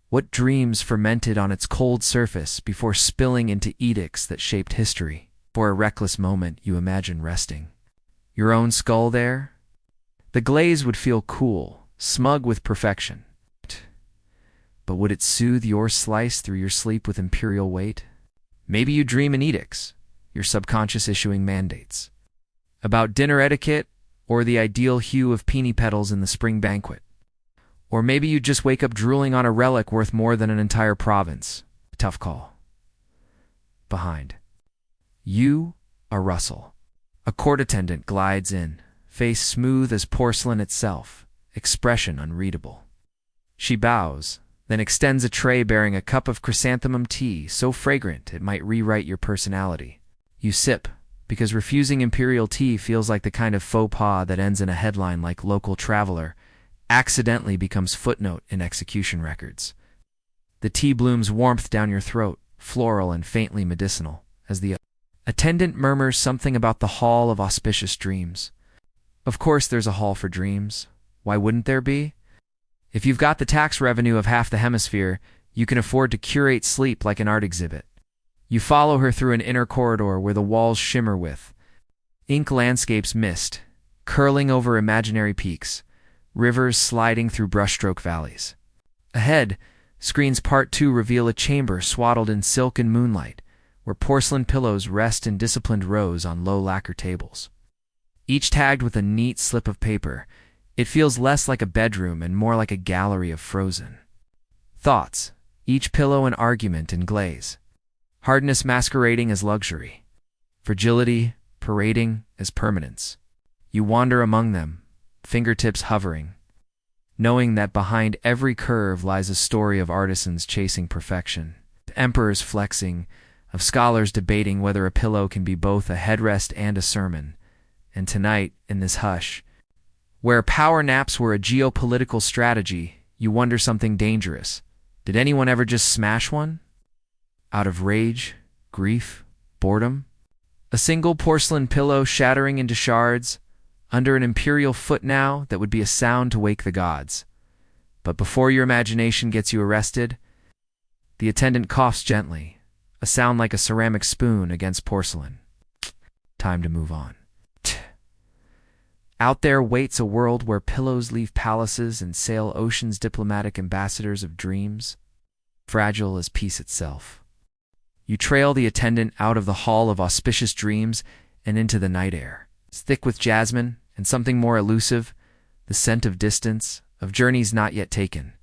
What dreams fermented on its cold surface before spilling into edicts that shaped history? For a reckless moment, you imagine resting. Your own skull there? The glaze would feel cool, smug with perfection. But would it soothe your slice through your sleep with imperial weight? Maybe you dream in edicts, your subconscious issuing mandates about dinner etiquette or the ideal hue of peony petals in the spring banquet. Or maybe you just wake up drooling on a relic worth more than an entire province. Tough call. Behind you, a rustle. A court attendant glides in, face smooth as porcelain itself, expression unreadable. She bows, then extends a tray bearing a cup of chrysanthemum tea so fragrant it might rewrite your personality. You sip, because refusing imperial tea feels like the kind of faux pas that ends in a headline like "Local Traveler," accidentally becomes footnote in execution records. The tea blooms warmth down your throat, floral and faintly medicinal, as the attendant murmurs something about the Hall of Auspicious Dreams. Of course there's a hall for dreams. Why wouldn't there be? If you've got the tax revenue of half the hemisphere, You can afford to curate sleep like an art exhibit. You follow her through an inner corridor where the walls shimmer with ink landscapes mist, curling over imaginary peaks, rivers sliding through brushstroke valleys. Ahead, screens part 2 reveal a chamber swaddled in silk and moonlight, where porcelain pillows rest in disciplined rows on low lacquer tables. Each tagged with a neat slip of paper, it feels less like a bedroom and more like a gallery of frozen thoughts, each pillow an argument in glaze. Hardness masquerading as luxury, fragility parading as permanence. You wander among them, fingertips hovering, knowing that behind every curve lies a story of artisans chasing perfection, of emperors flexing, of scholars debating whether a pillow can be both a headrest and a sermon. And tonight, in this hush, where power naps were a geopolitical strategy, you wonder something dangerous. Did anyone ever just smash one? Out of rage, grief, boredom? A single porcelain pillow shattering into shards, under an imperial foot now that would be a sound to wake the gods. But before your imagination gets you arrested, the attendant coughs gently, a sound like a ceramic spoon against porcelain. Time to move on. Out there waits a world where pillows leave palaces and sail ocean's diplomatic ambassadors of dreams, fragile as peace itself. You trail the attendant out of the hall of auspicious dreams and into the night air. It's thick with jasmine and something more elusive, the scent of distance, of journeys not yet taken.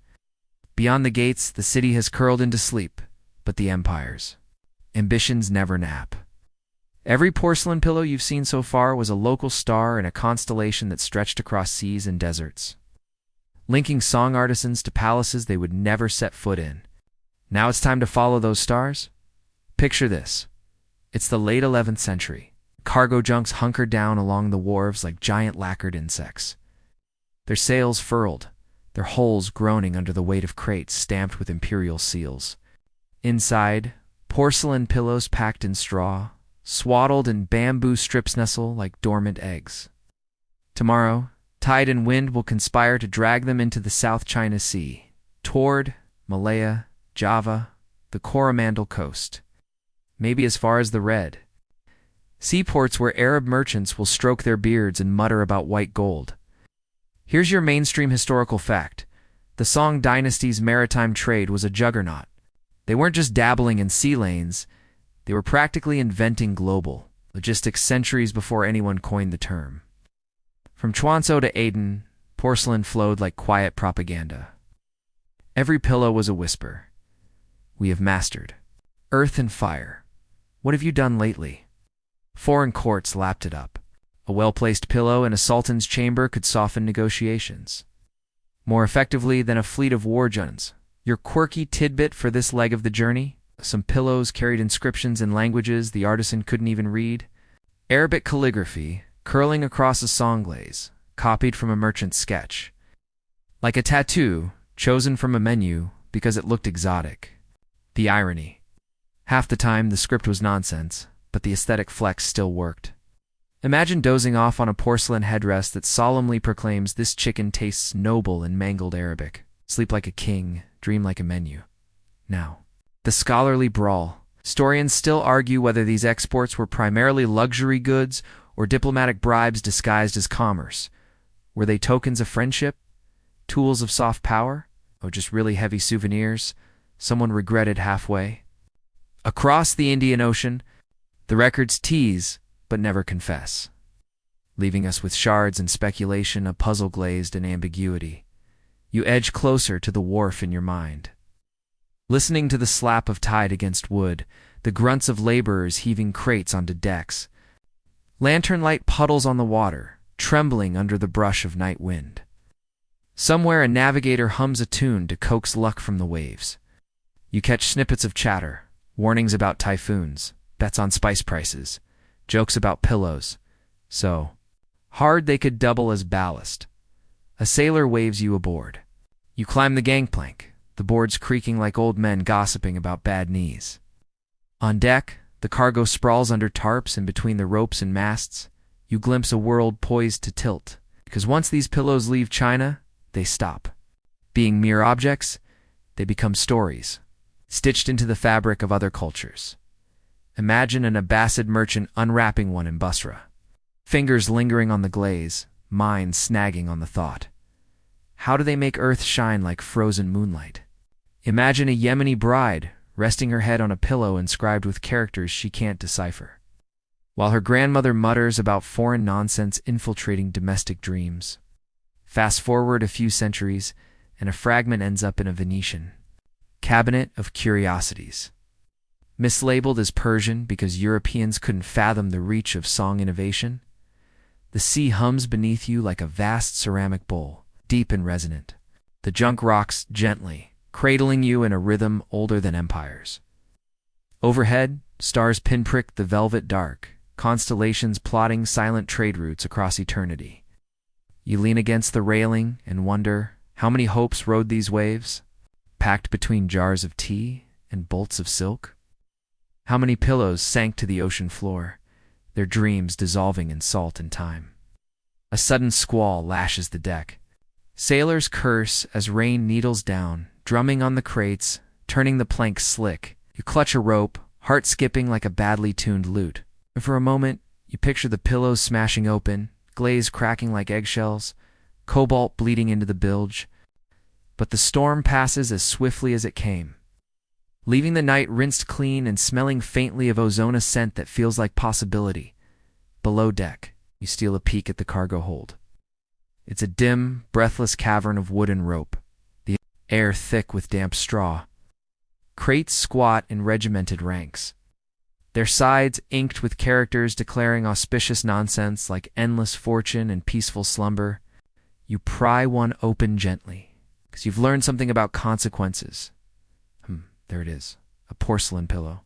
Beyond the gates, the city has curled into sleep, but the empires, ambitions never nap. Every porcelain pillow you've seen so far was a local star in a constellation that stretched across seas and deserts, linking song artisans to palaces they would never set foot in. Now it's time to follow those stars. Picture this. It's the late 11th century. Cargo junks hunkered down along the wharves like giant lacquered insects, their sails furled, their hulls groaning under the weight of crates stamped with imperial seals. Inside, porcelain pillows packed in straw, swaddled in bamboo strips nestle like dormant eggs. Tomorrow, tide and wind will conspire to drag them into the South China Sea, toward Malaya, Java, the Coromandel coast, maybe as far as the Red. Seaports where Arab merchants will stroke their beards and mutter about white gold. Here's your mainstream historical fact. The Song Dynasty's maritime trade was a juggernaut. They weren't just dabbling in sea lanes, they were practically inventing global logistics centuries before anyone coined the term. From Chuanzhou to Aden, porcelain flowed like quiet propaganda. Every pillow was a whisper. We have mastered earth and fire. What have you done lately? Foreign courts lapped it up. A well-placed pillow in a sultan's chamber could soften negotiations more effectively than a fleet of war guns. Your quirky tidbit for this leg of the journey? Some pillows carried inscriptions in languages the artisan couldn't even read. Arabic calligraphy curling across a song glaze, copied from a merchant's sketch. Like a tattoo, chosen from a menu because it looked exotic. The irony. Half the time the script was nonsense, but the aesthetic flex still worked. Imagine dozing off on a porcelain headrest that solemnly proclaims this chicken tastes noble in mangled Arabic. Sleep like a king, dream like a menu. Now, the scholarly brawl. Historians still argue whether these exports were primarily luxury goods or diplomatic bribes disguised as commerce. Were they tokens of friendship? Tools of soft power? Or just really heavy souvenirs someone regretted halfway? Across the Indian Ocean, the records tease but never confess, leaving us with shards and speculation, a puzzle glazed in ambiguity. You edge closer to the wharf in your mind, listening to the slap of tide against wood, the grunts of laborers heaving crates onto decks. Lantern light puddles on the water, trembling under the brush of night wind. Somewhere a navigator hums a tune to coax luck from the waves. You catch snippets of chatter, warnings about typhoons, bets on spice prices, jokes about pillows, so hard they could double as ballast. A sailor waves you aboard. You climb the gangplank, the boards creaking like old men gossiping about bad knees. On deck, the cargo sprawls under tarps and between the ropes and masts. You glimpse a world poised to tilt, because once these pillows leave China, they stop. Being mere objects, they become stories, stitched into the fabric of other cultures. Imagine an Abbasid merchant unwrapping one in Basra, fingers lingering on the glaze, mind snagging on the thought. How do they make earth shine like frozen moonlight? Imagine a Yemeni bride resting her head on a pillow inscribed with characters she can't decipher, while her grandmother mutters about foreign nonsense infiltrating domestic dreams. Fast forward a few centuries, and a fragment ends up in a Venetian cabinet of curiosities. Mislabeled as Persian because Europeans couldn't fathom the reach of song innovation, the sea hums beneath you like a vast ceramic bowl, deep and resonant. The junk rocks gently, cradling you in a rhythm older than empires. Overhead, stars pinprick the velvet dark, constellations plotting silent trade routes across eternity. You lean against the railing and wonder how many hopes rode these waves, packed between jars of tea and bolts of silk. How many pillows sank to the ocean floor, their dreams dissolving in salt and time. A sudden squall lashes the deck. Sailors curse as rain needles down, drumming on the crates, turning the planks slick. You clutch a rope, heart skipping like a badly tuned lute. And for a moment, you picture the pillows smashing open, glaze cracking like eggshells, cobalt bleeding into the bilge. But the storm passes as swiftly as it came, leaving the night rinsed clean and smelling faintly of ozona scent that feels like possibility. Below deck, you steal a peek at the cargo hold. It's a dim, breathless cavern of wood and rope, the air thick with damp straw. Crates squat in regimented ranks, their sides inked with characters declaring auspicious nonsense like endless fortune and peaceful slumber. You pry one open gently, because you've learned something about consequences. There it is, a porcelain pillow.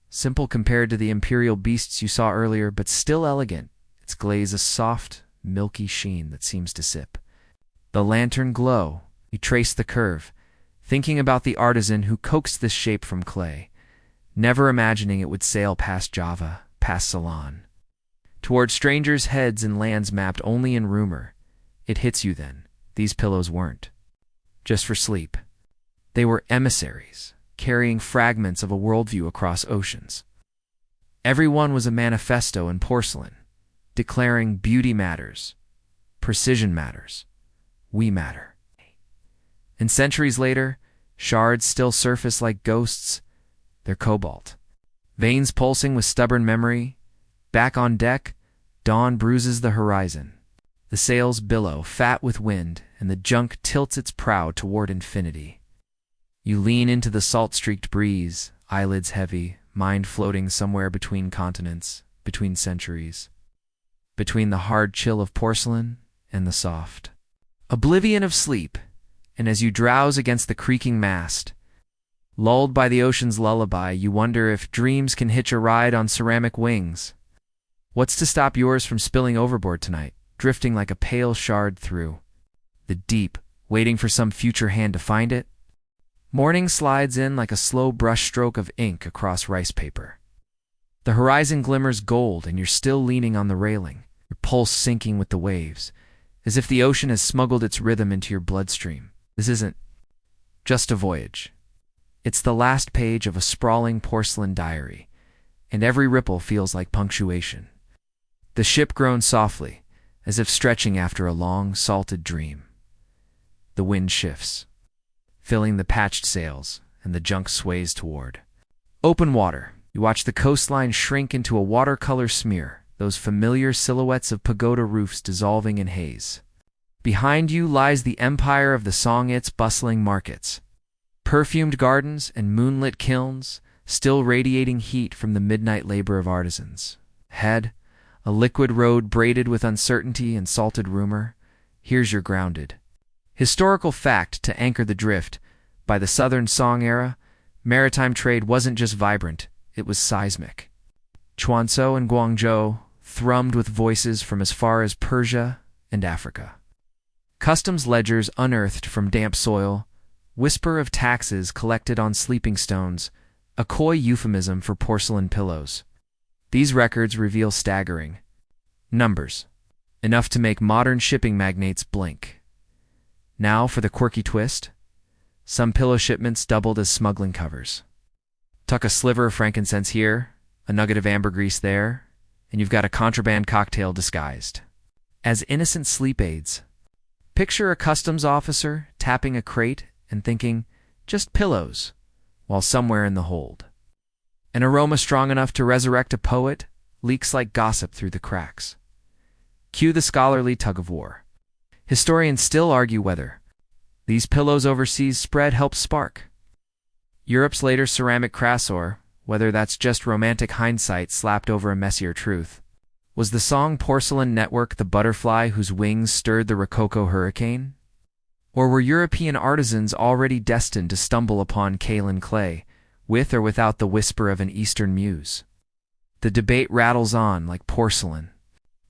Simple compared to the imperial beasts you saw earlier, but still elegant. Its glaze a soft, milky sheen that seems to sip. The lantern glow. You trace the curve, thinking about the artisan who coaxed this shape from clay, never imagining it would sail past Java, past Ceylon, toward strangers' heads and lands mapped only in rumor. It hits you then. These pillows weren't just for sleep. They were emissaries, carrying fragments of a worldview across oceans. Every one was a manifesto in porcelain, declaring beauty matters, precision matters, we matter. And centuries later, shards still surface like ghosts, their cobalt. Veins pulsing with stubborn memory. Back on deck, dawn bruises the horizon. The sails billow, fat with wind, and the junk tilts its prow toward infinity. You lean into the salt-streaked breeze, eyelids heavy, mind floating somewhere between continents, between centuries, between the hard chill of porcelain and the soft oblivion of sleep. And as you drowse against the creaking mast, lulled by the ocean's lullaby, you wonder if dreams can hitch a ride on ceramic wings. What's to stop yours from spilling overboard tonight, drifting like a pale shard through the deep, waiting for some future hand to find it? Morning slides in like a slow brushstroke of ink across rice paper. The horizon glimmers gold and you're still leaning on the railing, your pulse sinking with the waves, as if the ocean has smuggled its rhythm into your bloodstream. This isn't just a voyage. It's the last page of a sprawling porcelain diary, and every ripple feels like punctuation. The ship groans softly, as if stretching after a long, salted dream. The wind shifts, filling the patched sails, and the junk sways toward open water. You watch the coastline shrink into a watercolor smear, those familiar silhouettes of pagoda roofs dissolving in haze. Behind you lies the empire of the Songit's bustling markets, perfumed gardens and moonlit kilns, still radiating heat from the midnight labor of artisans. Ahead, a liquid road braided with uncertainty and salted rumor. Here's your grounded historical fact to anchor the drift. By the Southern Song era, maritime trade wasn't just vibrant, it was seismic. Chuanzhou and Guangzhou thrummed with voices from as far as Persia and Africa. Customs ledgers unearthed from damp soil, whisper of taxes collected on sleeping stones, a coy euphemism for porcelain pillows. These records reveal staggering numbers, enough to make modern shipping magnates blink. Now for the quirky twist. Some pillow shipments doubled as smuggling covers. Tuck a sliver of frankincense here, a nugget of ambergris there, and you've got a contraband cocktail disguised as innocent sleep aids. Picture a customs officer tapping a crate and thinking, just pillows, while somewhere in the hold, an aroma strong enough to resurrect a poet leaks like gossip through the cracks. Cue the scholarly tug-of-war. Historians still argue whether these pillows overseas spread help spark Europe's later ceramic crassor, whether that's just romantic hindsight slapped over a messier truth. Was the song Porcelain Network the butterfly whose wings stirred the Rococo hurricane? Or were European artisans already destined to stumble upon kaolin clay, with or without the whisper of an Eastern muse? The debate rattles on like porcelain,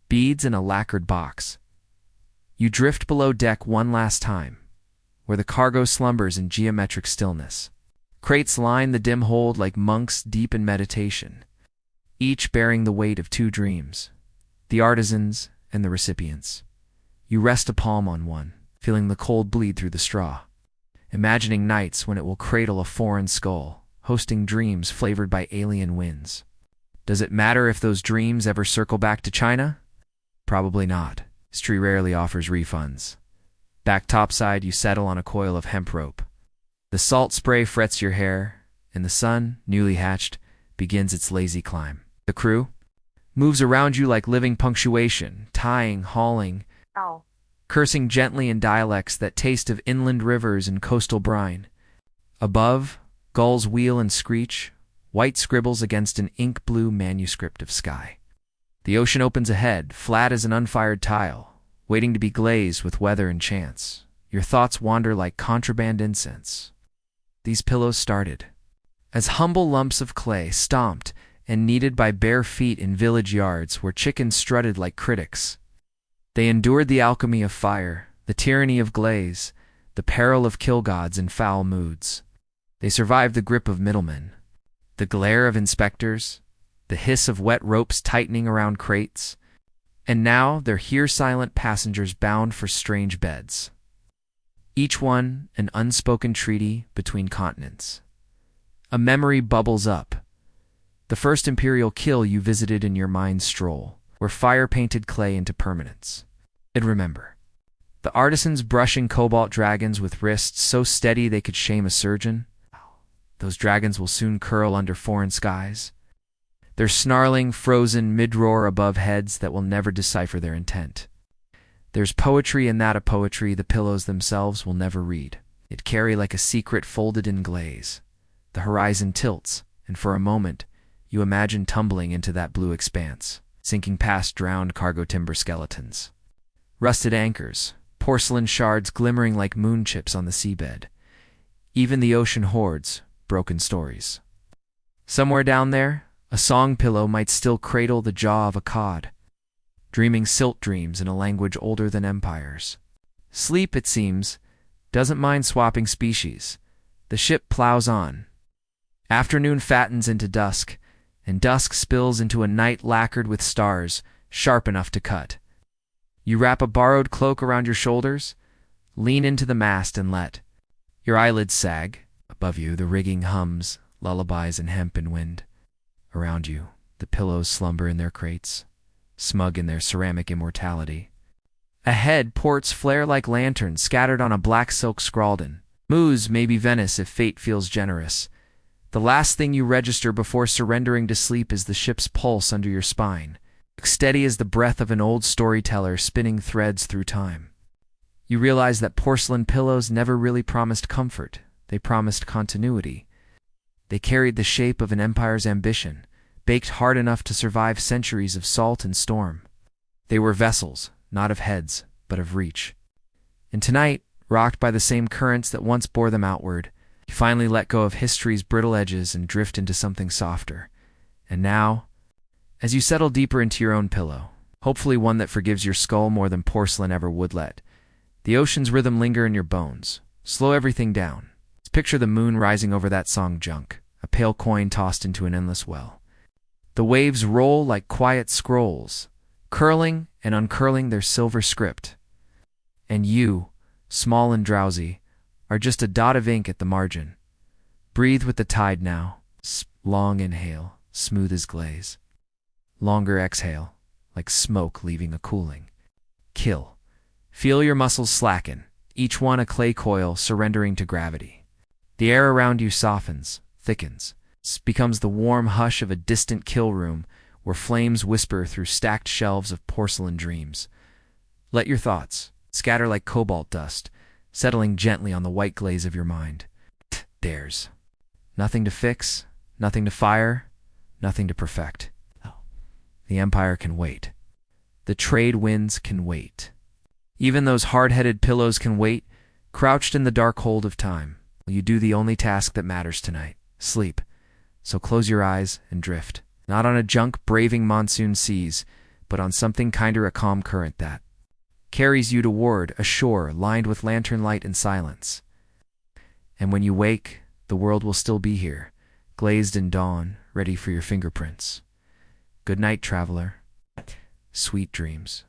beads in a lacquered box. You drift below deck one last time, where the cargo slumbers in geometric stillness. Crates line the dim hold like monks deep in meditation, each bearing the weight of two dreams, the artisans and the recipients. You rest a palm on one, feeling the cold bleed through the straw, imagining nights when it will cradle a foreign skull, hosting dreams flavored by alien winds. Does it matter if those dreams ever circle back to China? Probably not. History rarely offers refunds. Back topside, you settle on a coil of hemp rope. The salt spray frets your hair, and the sun, newly hatched, begins its lazy climb. The crew moves around you like living punctuation, tying, hauling, cursing gently in dialects that taste of inland rivers and coastal brine. Above, gulls wheel and screech, white scribbles against an ink-blue manuscript of sky. The ocean opens ahead, flat as an unfired tile, waiting to be glazed with weather and chance. Your thoughts wander like contraband incense. These pillows started as humble lumps of clay, stomped and kneaded by bare feet in village yards where chickens strutted like critics. They endured the alchemy of fire, the tyranny of glaze, the peril of kill gods in foul moods. They survived the grip of middlemen, the glare of inspectors, the hiss of wet ropes tightening around crates, and now they're here silent passengers bound for strange beds. Each one an unspoken treaty between continents. A memory bubbles up. The first imperial kill you visited in your mind's stroll, where fire painted clay into permanence. And remember, the artisans brushing cobalt dragons with wrists so steady they could shame a surgeon. Those dragons will soon curl under foreign skies, their snarling, frozen mid-roar above heads that will never decipher their intent. There's poetry in that, a poetry the pillows themselves will never read. It carry like a secret folded in glaze. The horizon tilts, and for a moment, you imagine tumbling into that blue expanse, sinking past drowned cargo timber skeletons. Rusted anchors, porcelain shards glimmering like moon chips on the seabed. Even the ocean hoards broken stories. Somewhere down there, a song pillow might still cradle the jaw of a cod, dreaming silt dreams in a language older than empires. Sleep, it seems, doesn't mind swapping species. The ship plows on. Afternoon fattens into dusk, and dusk spills into a night lacquered with stars, sharp enough to cut. You wrap a borrowed cloak around your shoulders, lean into the mast and let your eyelids sag. Above you, the rigging hums, lullabies and hemp and wind. Around you, the pillows slumber in their crates, smug in their ceramic immortality. Ahead, ports flare like lanterns scattered on a black silk scrawled. Moose may be Venice if fate feels generous. The last thing you register before surrendering to sleep is the ship's pulse under your spine, steady as the breath of an old storyteller spinning threads through time. You realize that porcelain pillows never really promised comfort. They promised continuity. They carried the shape of an empire's ambition, baked hard enough to survive centuries of salt and storm. They were vessels, not of heads, but of reach. And tonight, rocked by the same currents that once bore them outward, you finally let go of history's brittle edges and drift into something softer. And now, as you settle deeper into your own pillow, hopefully one that forgives your skull more than porcelain ever would let, the ocean's rhythm linger in your bones. Slow everything down. Picture the moon rising over that song junk, a pale coin tossed into an endless well. The waves roll like quiet scrolls, curling and uncurling their silver script. And you, small and drowsy, are just a dot of ink at the margin. Breathe with the tide now. Long inhale, smooth as glaze. Longer exhale, like smoke leaving a cooling. Kill. Feel your muscles slacken, each one a clay coil surrendering to gravity. The air around you softens, thickens, becomes the warm hush of a distant kill room where flames whisper through stacked shelves of porcelain dreams. Let your thoughts scatter like cobalt dust, settling gently on the white glaze of your mind. There's nothing to fix, nothing to fire, nothing to perfect. The empire can wait. The trade winds can wait. Even those hard-headed pillows can wait, crouched in the dark hold of time. You do the only task that matters tonight, sleep. So close your eyes and drift, not on a junk braving monsoon seas, but on something kinder, a calm current that carries you toward a shore lined with lantern light and silence. And when you wake, the world will still be here, glazed in dawn, ready for your fingerprints. Good night, traveler. Sweet dreams.